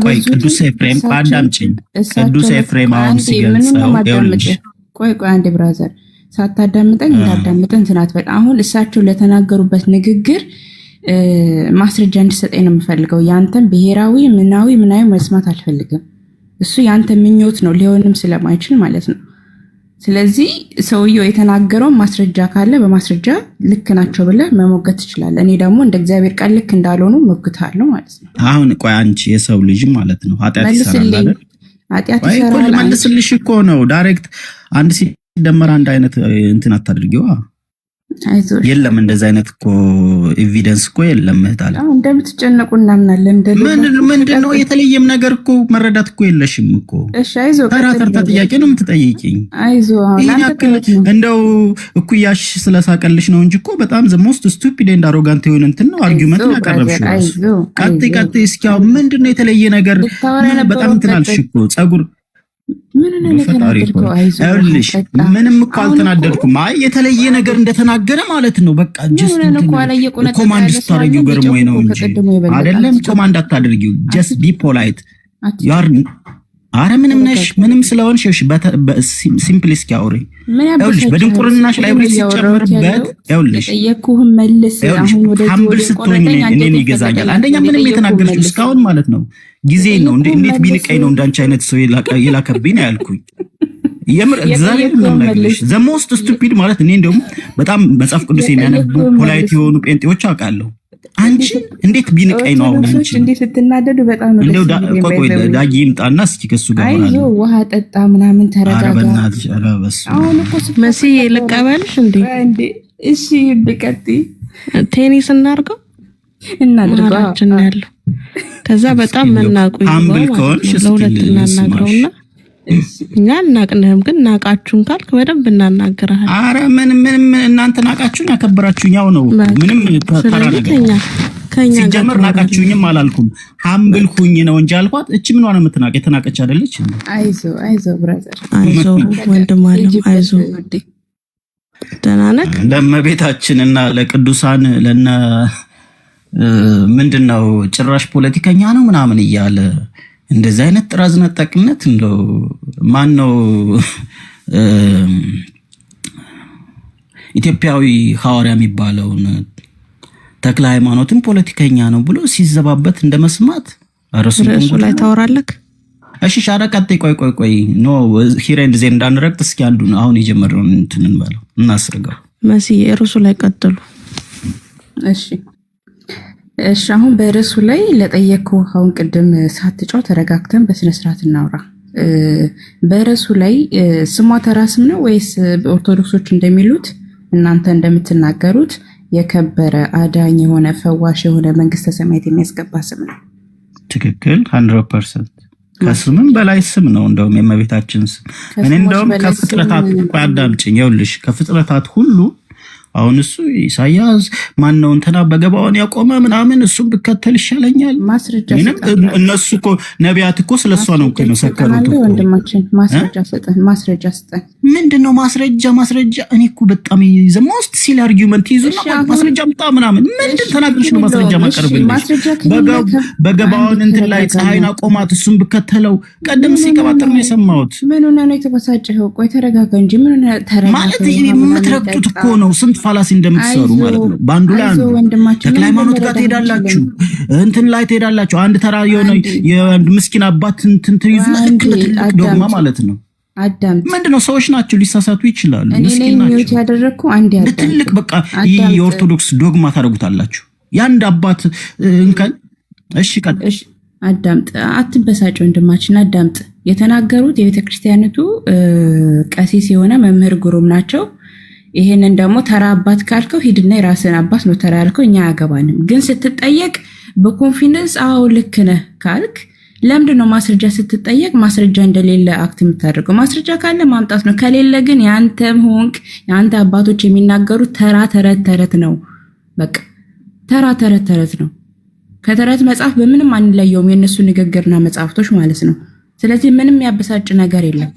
ቆይ ቅዱስ ኤፍሬም አዳምጪኝ። ቅዱስ ኤፍሬም አሁን ሲገልጸው ይኸውልሽ ቆይ አንድ ብራዘር ሳታዳምጠኝ እንዳዳምጠን ትናትበል። አሁን እሳቸው ለተናገሩበት ንግግር ማስረጃ እንድሰጠኝ ነው የምፈልገው። ያንተን ብሔራዊ ምናዊ መስማት አልፈልግም። እሱ ያንተ ምኞት ነው ሊሆንም ስለማይችል ማለት ነው። ስለዚህ ሰውየው የተናገረው ማስረጃ ካለ በማስረጃ ልክ ናቸው ብለህ መሞገት ትችላለህ። እኔ ደግሞ እንደ እግዚአብሔር ቃል ልክ እንዳልሆኑ ሞግታለሁ ማለት ነው። አሁን ቆይ አንቺ የሰው ልጅ ማለት ነው ኃጢአት ይሰራል አይደል? ኃጢአት ይሰራል መልስልሽ እኮ ነው ዳይሬክት አንድ ሲደመር አንድ አይነት እንትን አታድርጊዋ። የለም እንደዛ አይነት እኮ ኤቪደንስ እኮ የለም። እህታለ አሁን እንደምትጨነቁ እናምናለን። ምንድነው የተለየም ነገር እኮ መረዳት እኮ የለሽም እኮ። እሺ አይዞህ፣ ተራ ጥያቄ ነው የምትጠይቂኝ። አይዞህ እንደው እኩያሽ ስለሳቀልሽ ነው እንጂ እኮ በጣም ዘ ሞስት ስቱፒድ ኤንድ አሮጋንት የሆነ እንትን ነው አርጊውመንት ያቀረብሽው። ቀጥይ እስኪ አሁን ምንድነው የተለየ ነገር? በጣም እንትን አልሽ እኮ ጸጉር ምንም እኮ አልተናደድኩም። አይ የተለየ ነገር እንደተናገረ ማለት ነው። በቃ ጀስት ኮማንድ ስታደርጊው ገርሞኝ ነው እንጂ አይደለም። ኮማንድ አታደርጊው። ጀስት ቢ ፖላይት ያር አረ ምንም ነሽ ምንም ስለሆንሽ እሺ፣ ሲምፕሊ እስኪ አውሪ። ይኸውልሽ በድንቁርናሽ ላይ ብሬ ሲጨመርበት ይኸውልሽ የኩህም መልስ አሁን ወደ ሀምብል ስትሆኝ እኔን ይገዛኛል። አንደኛ ምንም የተናገርሽ እስካሁን ማለት ነው ጊዜ ነው። እንዴት ቢንቀኝ ነው እንዳንቺ አይነት ሰው የላከብኝ ነው ያልኩኝ። የምር እግዚአብሔር ነው ነገርሽ። ዘ ሞስት ስቱፒድ ማለት እኔ እንደውም በጣም መጽሐፍ ቅዱስ የሚያነቡ ፖላይት የሆኑ ጴንጤዎች አውቃለሁ። አንቺ እንዴት ቢንቀኝ ነው አሁን አንቺ እንዴት ስትናደዱ በጣም ነው እንደው ቆይ ዳጊ ይምጣና እስኪ ከሱ ጋር ማለት አይዞህ ውሃ ጠጣ ምናምን ተረጋጋ። አረበናት አረበስ አሁን እኮ መሲ ልቀበልሽ እንዴ? እሺ ቢቀጥይ ቴኒስ እናርገው እናድርጋችን ያለው ከዛ በጣም መናቁኝ አምብል ከሆንሽ ለሁለት እናናግረውና እኛ እናቅንህም ግን ናቃችሁን ካልክ በደንብ እናናገራለን። አረ ምን እናንተ ናቃችሁን ያከበራችሁኝ ያው ነው። ምንም ተራ ነገር ከኛ ሲጀመር ናቃችሁኝም አላልኩም። አምብል ሁኝ ነው እንጂ አልኳት። እቺ ምን ሆነ የምትናቅ የተናቀች አይደለች። አይዞህ ብራዘር፣ አይዞህ ወንድም አለም፣ አይዞህ ደህና ነህ። ለእመቤታችንና ለቅዱሳን ለነ ምንድነው ጭራሽ ፖለቲከኛ ነው ምናምን እያለ እንደዚህ አይነት ጥራዝ ነጠቅነት እንደው ማን ነው ኢትዮጵያዊ ሐዋርያ የሚባለውን ተክለ ሃይማኖትን ፖለቲከኛ ነው ብሎ ሲዘባበት እንደመስማት ርዕሱ ላይ ታወራለህ። እሺ ሻራ ቀጥይ። ቆይ ኖ ሂሬንድ ዜ እንዳንረግጥ እስኪ አንዱን አሁን የጀመረውን እንትን እንበለው እናስረጋው። መሲ ርዕሱ ላይ ቀጥሉ። እሺ አሁን በርዕሱ ላይ ለጠየቀው አሁን ቅድም ሳትጫው ተረጋግተን በስነ ስርዓት እናውራ። በርዕሱ ላይ ስሟ ተራ ስም ነው ወይስ ኦርቶዶክሶች እንደሚሉት እናንተ እንደምትናገሩት የከበረ አዳኝ የሆነ ፈዋሽ የሆነ መንግስተ ሰማያት የሚያስገባ ስም ነው? ትክክል 100%። ከስምም በላይ ስም ነው። እንደውም የእመቤታችን ስም እኔ እንደውም ከፍጥረታት አዳምጪኝ፣ ይኸውልሽ ከፍጥረታት ሁሉ አሁን እሱ ኢሳያስ ማን ነው እንትና በገባውን ያቆመ ምናምን እሱን ብከተል ይሻለኛል። ማስረጃ እነሱ እኮ ነቢያት እኮ ስለሷ ነው እኮ የመሰከሩት። ወንድማችን ማስረጃ ስጠን። ምንድነው ማስረጃ? እኔ እኮ በጣም ዘሞስት ሲል አርጊውመንት ይዙና ማስረጃ ምጣ ምናምን ምንድን ተናግረሽ ነው ማስረጃ ማቀርብልሽ? በገባውን እንትን ላይ ፀሐይን አቆማት እሱን ብከተለው ቀደም ሲቀባጥር ነው የሰማሁት። ምን ሆነ ነው የተበሳጨኸው? ቆይ ተረጋጋ እንጂ ምን ሆነ ተረጋጋ ማለት የምትረግጡት እኮ ነው። ስንት ፋላሲ እንደምትሰሩ ማለት ነው። ባንዱ ላይ ተክለ ሃይማኖት ጋር ትሄዳላችሁ፣ እንትን ላይ ትሄዳላችሁ። አንድ ተራ የሆነ የአንድ ምስኪን አባት እንትን ትይዙና ትልቅ ዶግማ ማለት ነው። አዳምጥ። ምንድነው ሰዎች ናቸው፣ ሊሳሳቱ ይችላሉ። ምስኪን ናቸው። ያደረኩ አንድ ያዳምጥ። ትልቅ በቃ የኦርቶዶክስ ዶግማ ታደርጉታላችሁ። ያንድ አባት እንከን። እሺ ቀጥል። አዳምጥ፣ አትበሳጭ ወንድማችን አዳምጥ። የተናገሩት የቤተክርስቲያኒቱ ቀሲስ የሆነ መምህር ግሩም ናቸው። ይሄንን ደግሞ ተራ አባት ካልከው ሂድና የራስን አባት ነው ተራ ያልከው፣ እኛ አያገባንም። ግን ስትጠየቅ በኮንፊደንስ አዎ ልክ ነህ ካልክ ለምንድን ነው ማስረጃ ስትጠየቅ ማስረጃ እንደሌለ አክት የምታደርገው? ማስረጃ ካለ ማምጣት ነው። ከሌለ ግን ያንተም ሆንክ የአንተ አባቶች የሚናገሩት ተራ ተረት ነው። በቃ ተራ ተረት ነው። ከተረት መጽሐፍ በምንም አንለየውም፣ የእነሱ ንግግርና መጽሐፍቶች ማለት ነው። ስለዚህ ምንም ያበሳጭ ነገር የለም።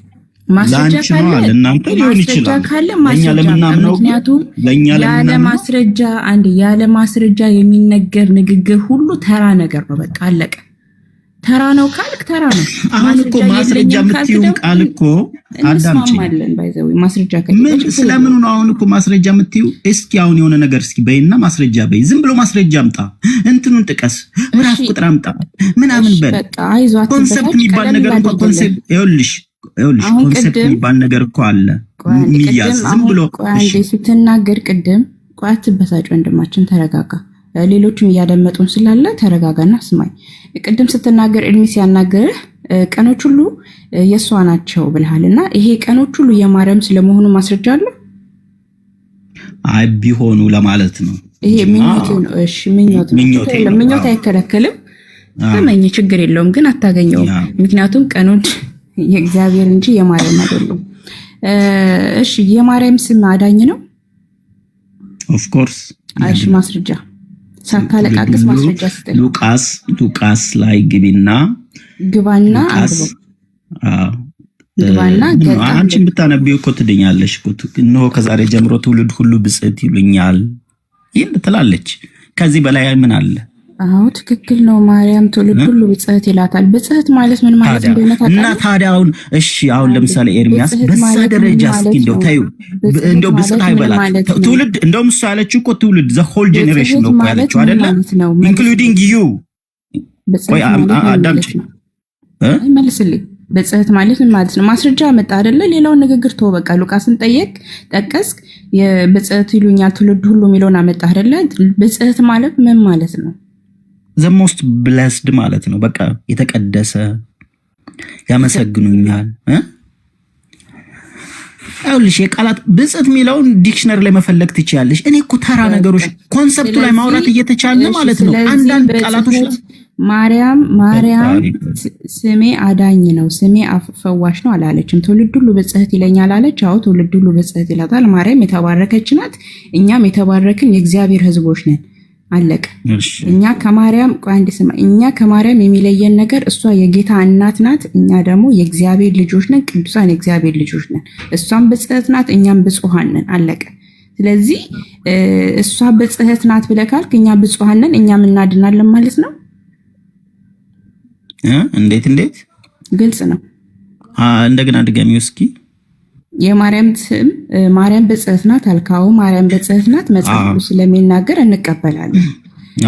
ማስረጃ ካለ እናንተ ሊሆን ይችላል። ምክንያቱም ያለ ማስረጃ የሚነገር ንግግር ሁሉ ተራ ነገር ነው። በቃ አለቀ። ተራ ነው ካልክ ተራ ነው። አሁን እኮ ማስረጃ የምትይው ቃል እኮ አዳምጪኝ። ባይዘው ማስረጃ ምን ስለምን ነው አሁን እኮ ማስረጃ የምትይው? እስኪ አሁን የሆነ ነገር እስኪ በይና ማስረጃ በይ። ዝም ብሎ ማስረጃ አምጣ፣ እንትኑን ጥቀስ፣ ምዕራፍ ቁጥር አምጣ ምናምን በል። ኮንሰፕት የሚባል ነገር እንኳን ኮንሰፕት ይኸውልሽ ኮንሰፕት የሚባል ነገር እኮ አለ የሚያዝ ዝም ብሎ አንዴ ስትናገር ቅድም ቆይ አትበሳጭ ወንድማችን ተረጋጋ። ሌሎችም እያደመጡን ስላለ ተረጋጋና ስማኝ። ቅድም ስትናገር እድሜ ሲያናገርህ ቀኖች ሁሉ የሷ ናቸው ብለሃልና ይሄ ቀኖች ሁሉ የማርያም ስለመሆኑ ማስረጃ አለ? አይ ቢሆኑ ለማለት ነው። ይሄ ምኞት ነው። እሺ ምኞት አይከለከልም። ተመኝ ችግር የለውም ግን አታገኘውም። ምክንያቱም ቀኖች የእግዚአብሔር እንጂ የማርያም አይደሉም። እሺ የማርያም ስም አዳኝ ነው። ኦፍ ኮርስ። እሺ ማስረጃ ሳታለቃቅስ ማስረጃ ስጠኝ። ሉቃስ ላይ ግባና አንቺን ብታነቢው እኮ ትድኛለሽ እኮ። እነሆ ከዛሬ ጀምሮ ትውልድ ሁሉ ብጽዕት ይሉኛል ይል ትላለች። ከዚህ በላይ ምን አለ? አዎ ትክክል ነው። ማርያም ትውልድ ሁሉ ብጽዕት ይላታል። ብጽዕት ማለት ምን ማለት እንደሆነ ታውቃለህ? እና ታዲያ አሁን ለምሳሌ ኤርሚያስ በዛ ደረጃ እስኪ እንደው ብጽዕት አይበላት ትውልድ። እንደውም እሱ ያለችው እኮ ትውልድ ዘ ሆል ጄኔሬሽን ነው እኮ ያለችው አይደለ? ኢንክሉዲንግ ዩ። ቆይ አዳምጪ መልስልኝ። ብጽዕት ማለት ምን ማለት ነው? ማስረጃ መጣ አይደለ? ሌላውን ንግግር ተወው በቃ። ሉቃስን ጠቀስክ፣ የብጽዕት ይሉኛል ትውልድ ሁሉ የሚለውን አመጣ አይደለ? ብጽዕት ማለት ምን ማለት ነው? ዘ ሞስት ብለስድ ማለት ነው። በቃ የተቀደሰ ያመሰግኑኛል። አውልሽ የቃላት ብጽዕት የሚለውን ዲክሽነሪ ላይ መፈለግ ትችያለሽ። እኔ እኮ ተራ ነገሮች ኮንሰፕቱ ላይ ማውራት እየተቻለ ማለት ነው። አንዳንድ ቃላቶች ማርያም ስሜ አዳኝ ነው፣ ስሜ ፈዋሽ ነው አላለችም። ትውልድ ሁሉ ብጽዕት ይለኛል አለች። አዎ ትውልድ ሁሉ ብጽዕት ይላታል። ማርያም የተባረከች ናት። እኛም የተባረክን የእግዚአብሔር ሕዝቦች ነን። አለቀ። እኛ ከማርያም የሚለየን ነገር እሷ የጌታ እናት ናት። እኛ ደግሞ የእግዚአብሔር ልጆች ነን፣ ቅዱሳን የእግዚአብሔር ልጆች ነን። እሷም ብጽዕት ናት፣ እኛም ብፁዓን ነን። አለቀ። ስለዚህ እሷ ብጽዕት ናት ብለህ ካልክ እኛ ብፁዓን ነን፣ እኛም እናድናለን ማለት ነው። እንዴት ግልጽ ነው። እንደገና ድጋሚው እስኪ። የማርያም ስም ማርያም ብጽዕት ናት አልካው። ማርያም ብጽዕት ናት መጽሐፉ ስለሚናገር እንቀበላለን።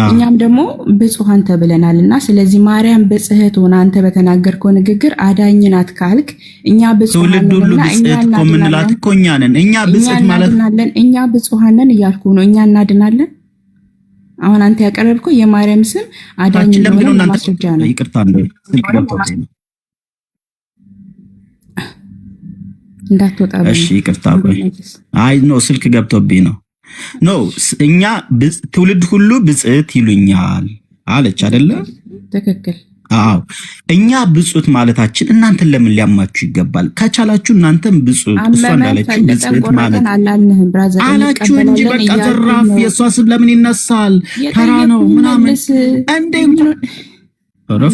እኛም ደግሞ ብፁዓን ተብለናልና ስለዚህ ማርያም ብጽዕት ሆና አንተ በተናገርከው ንግግር አዳኝ ናት ካልክ እኛ ብፁዓን ነንና እኛ ብጽዕት ማለት እኛ ብፁዓን ነን እያልኩ ነው። እኛ እናድናለን። አሁን አንተ ያቀረብከው የማርያም ስም አዳኝ ነው ማስረጃ ነው። ይቅርታ ነው እንዳትወጣ። እሺ ይቅርታ። አይ ኖ ስልክ ገብቶብኝ ነው። ኖ እኛ ትውልድ ሁሉ ብጽዕት ይሉኛል አለች አይደለ? ትክክል። አዎ እኛ ብጽዕት ማለታችን እናንተን ለምን ሊያማችሁ ይገባል? ከቻላችሁ እናንተም ብጽዕት እሷ እንዳለችው ብጽዕት ማለት አላችሁ እንጂ በቃ ዘራፍ የእሷ ስም ለምን ይነሳል? ተራ ነው ምናምን እንዴ?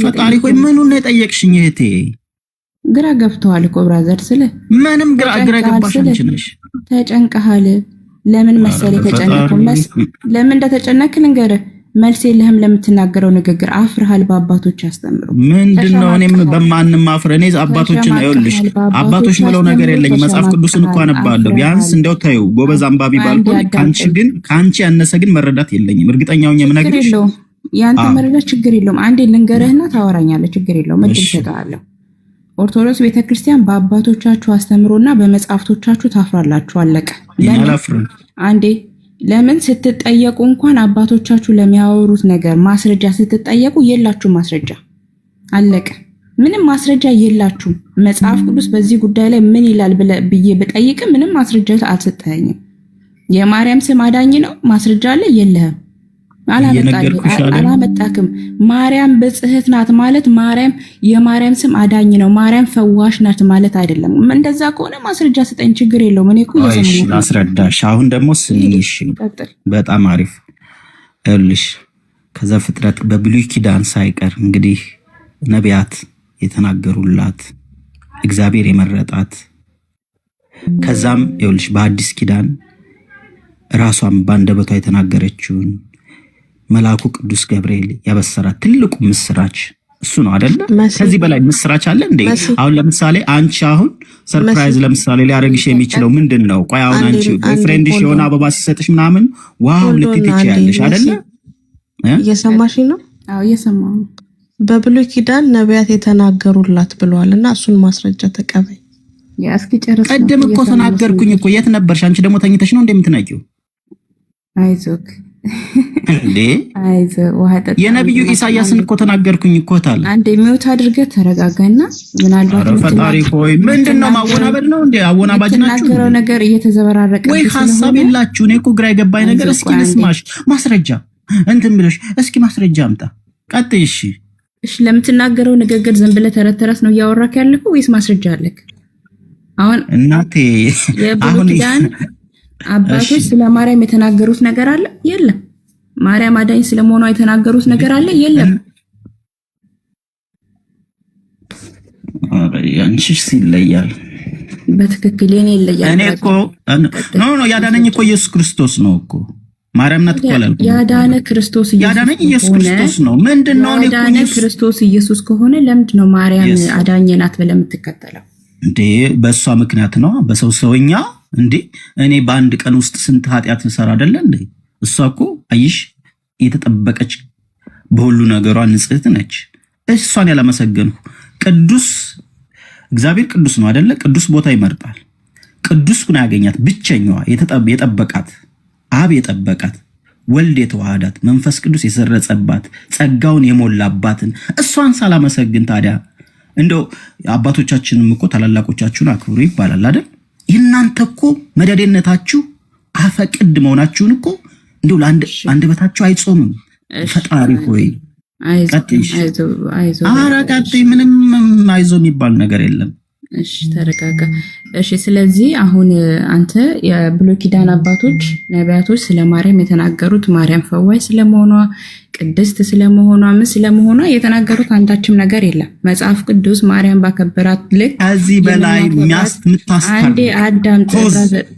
ፈጣሪ ሆይ ምኑን ነው የጠየቅሽኝ እህቴ? ግራ ገብተዋል እኮ ብራዘር። ምንም ግራ ገባሽ አንቺ ነሽ። ተጨንቀሃል። ለምን መሰለህ የተጨነቀው? ለምን እንደተጨነክ ልንገርህ። መልስ የለህም ለምትናገረው ንግግር። አፍርሃል። በአባቶች ያስተምሩ ምንድነው? እኔም በማንም አፍረ እኔ አባቶችን አይወልሽ አባቶች ምለው ነገር የለኝም። መጽሐፍ ቅዱስን እኮ አነባለሁ። ቢያንስ እንደው ታዩ ጎበዝ አንባቢ ባልኩኝ ካንቺ ያነሰ ግን መረዳት የለኝም። እርግጠኛው የምነግርሽ ያንተ መረዳት ችግር የለውም። አንዴ ልንገርህና ታወራኛለህ። ችግር የለውም። እድል ሰጣለሁ። ኦርቶዶክስ ቤተክርስቲያን በአባቶቻችሁ አስተምሮና በመጽሐፍቶቻችሁ ታፍራላችሁ። አለቀ። አንዴ ለምን ስትጠየቁ እንኳን አባቶቻችሁ ለሚያወሩት ነገር ማስረጃ ስትጠየቁ የላችሁ ማስረጃ። አለቀ። ምንም ማስረጃ የላችሁም። መጽሐፍ ቅዱስ በዚህ ጉዳይ ላይ ምን ይላል ብዬ ብጠይቅ ምንም ማስረጃ አልሰጠኝም። የማርያም ስም አዳኝ ነው ማስረጃ አለ? የለህም። አላመጣክም። ማርያም ብጽዕት ናት ማለት የማርያም ስም አዳኝ ነው፣ ማርያም ፈዋሽ ናት ማለት አይደለም። እንደዛ ከሆነ ማስረጃ ስጠኝ፣ ችግር የለውም። እኔ እኮ ላስረዳሽ። አሁን ደግሞ ስንይሽ በጣም አሪፍ እልሽ። ከዛ ፍጥረት በብሉይ ኪዳን ሳይቀር እንግዲህ ነቢያት የተናገሩላት እግዚአብሔር የመረጣት ከዛም ይኸውልሽ በአዲስ ኪዳን ራሷን ባንደበቷ የተናገረችውን መልአኩ ቅዱስ ገብርኤል ያበሰራት ትልቁ ምስራች እሱ ነው አይደለ? ከዚህ በላይ ምስራች አለ እንዴ? አሁን ለምሳሌ አንቺ አሁን ሰርፕራይዝ ለምሳሌ ሊያረግሽ የሚችለው ምንድነው? ቆይ አሁን አንቺ ፍሬንድሽ የሆነ አበባ ሲሰጥሽ ምናምን ዋው ልትት ይችላልሽ አይደለ? እየሰማሽ ነው? አዎ እየሰማሁ ነው። በብሉይ ኪዳን ነቢያት የተናገሩላት ብለዋልና እሱን ማስረጃ ተቀበይ። ያስኪ ጨርስ። ቀደም እኮ ተናገርኩኝ እኮ። የት ነበርሽ አንቺ? ደግሞ ተኝተሽ ነው እንደምትነቂው? አይዞክ እንዴ አይዞህ ውሃ ጠጣ። የነብዩ ኢሳያስን እኮ ተናገርኩኝ እኮ ታል አንዴ ሚውት አድርገህ ተረጋጋና ምናልባት ፈጣሪ ሆይ ምንድነው ማወናበድ ነው እንዴ? አወናባጅ ናችሁ። የተናገረው ነገር እየተዘበራረቀ ወይ ሐሳብ የላችሁ። እኔ እኮ ግራ የገባኝ ነገር እስኪ ልስማሽ። ማስረጃ እንትን ብለሽ እስኪ ማስረጃ አምጣ። ቀጥይ። እሺ ለምትናገረው ንግግር ዝም ብለህ ተረት ተረት ነው እያወራክ ያለኸው ወይስ ማስረጃ አለክ? አሁን እናቴ የብሉይ ኪዳን አባቶች ስለ ማርያም የተናገሩት ነገር አለ? የለም። ማርያም አዳኝ ስለመሆኗ የተናገሩት ነገር አለ? የለም። አንቺስ ይለያል። በትክክል የኔ ይለያል። እኔ እኮ ኖ ያዳነኝ እኮ ኢየሱስ ክርስቶስ ነው እኮ ማርያም ናት እኮ አላልኩም። ያዳነ ክርስቶስ ኢየሱስ ያዳነኝ ኢየሱስ ክርስቶስ ነው። ምንድነው? እኔ እኮ ያዳነ ክርስቶስ ኢየሱስ ከሆነ ለምንድን ነው ማርያም አዳኝ ናት ብለህ የምትከተለው? እንዴ በእሷ ምክንያት ነው። በሰው ሰውኛ እንዴ እኔ በአንድ ቀን ውስጥ ስንት ኃጢአት ልሰራ አይደለ እንዴ? እሷ እኮ አይሽ የተጠበቀች በሁሉ ነገሯ ንጽሕት ነች። እሷን ያላመሰገንኩ ቅዱስ እግዚአብሔር ቅዱስ ነው አይደለ? ቅዱስ ቦታ ይመርጣል። ቅዱስ ነው ያገኛት ብቸኛዋ የጠበቃት አብ የጠበቃት ወልድ የተዋሃዳት መንፈስ ቅዱስ የሰረጸባት ጸጋውን የሞላባትን እሷን ሳላመሰግን ታዲያ እንደው አባቶቻችንም እኮ ታላላቆቻችሁን አክብሩ ይባላል አይደል? እናንተ እኮ መደደነታችሁ አፈቅድ መሆናችሁን እኮ እንደው አንደበታችሁ አይጾምም። ፈጣሪ ሆይ ቀጥይ። ምንም አይዞ የሚባል ነገር የለም። እሺ ተረጋጋ። እሺ ስለዚህ አሁን አንተ የብሉይ ኪዳን አባቶች ነቢያቶች ስለ ማርያም የተናገሩት ማርያም ፈዋይ ስለመሆኗ ቅድስት ስለመሆኗ ምን ስለመሆኗ የተናገሩት አንዳችም ነገር የለም። መጽሐፍ ቅዱስ ማርያም ባከበራት ልክ ከዚህ በላይ ምታስታርቅ አንዴ አዳም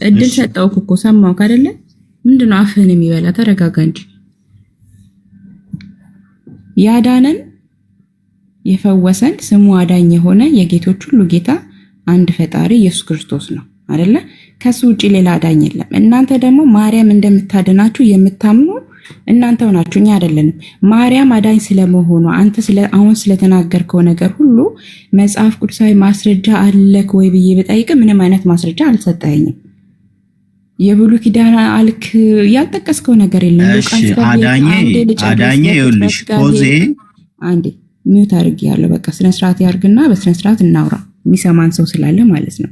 እድል ሰጠው እኮ ሰማው አይደለ? ምንድነው አፍህን የሚበላ? ተረጋጋ እንጂ ያዳነን የፈወሰን ስሙ አዳኝ የሆነ የጌቶች ሁሉ ጌታ አንድ ፈጣሪ ኢየሱስ ክርስቶስ ነው አይደለ? ከሱ ውጪ ሌላ አዳኝ የለም። እናንተ ደግሞ ማርያም እንደምታድናችሁ የምታምኑ እናንተው ናችሁ፣ እኛ አይደለንም። ማርያም አዳኝ ስለመሆኗ አንተ አሁን ስለተናገርከው ነገር ሁሉ መጽሐፍ ቅዱሳዊ ማስረጃ አለክ ወይ ብዬ ብጠይቅ ምንም አይነት ማስረጃ አልሰጠኝም። የብሉይ ኪዳን አልክ ያልጠቀስከው ነገር የለም። አዳኝ ይኸውልሽ ፖዜ አንዴ ሚውት አድርጌ ያለው በቃ ስነ ስርዓት ያርግና በስነ ስርዓት እናውራ። የሚሰማን ሰው ስላለ ማለት ነው።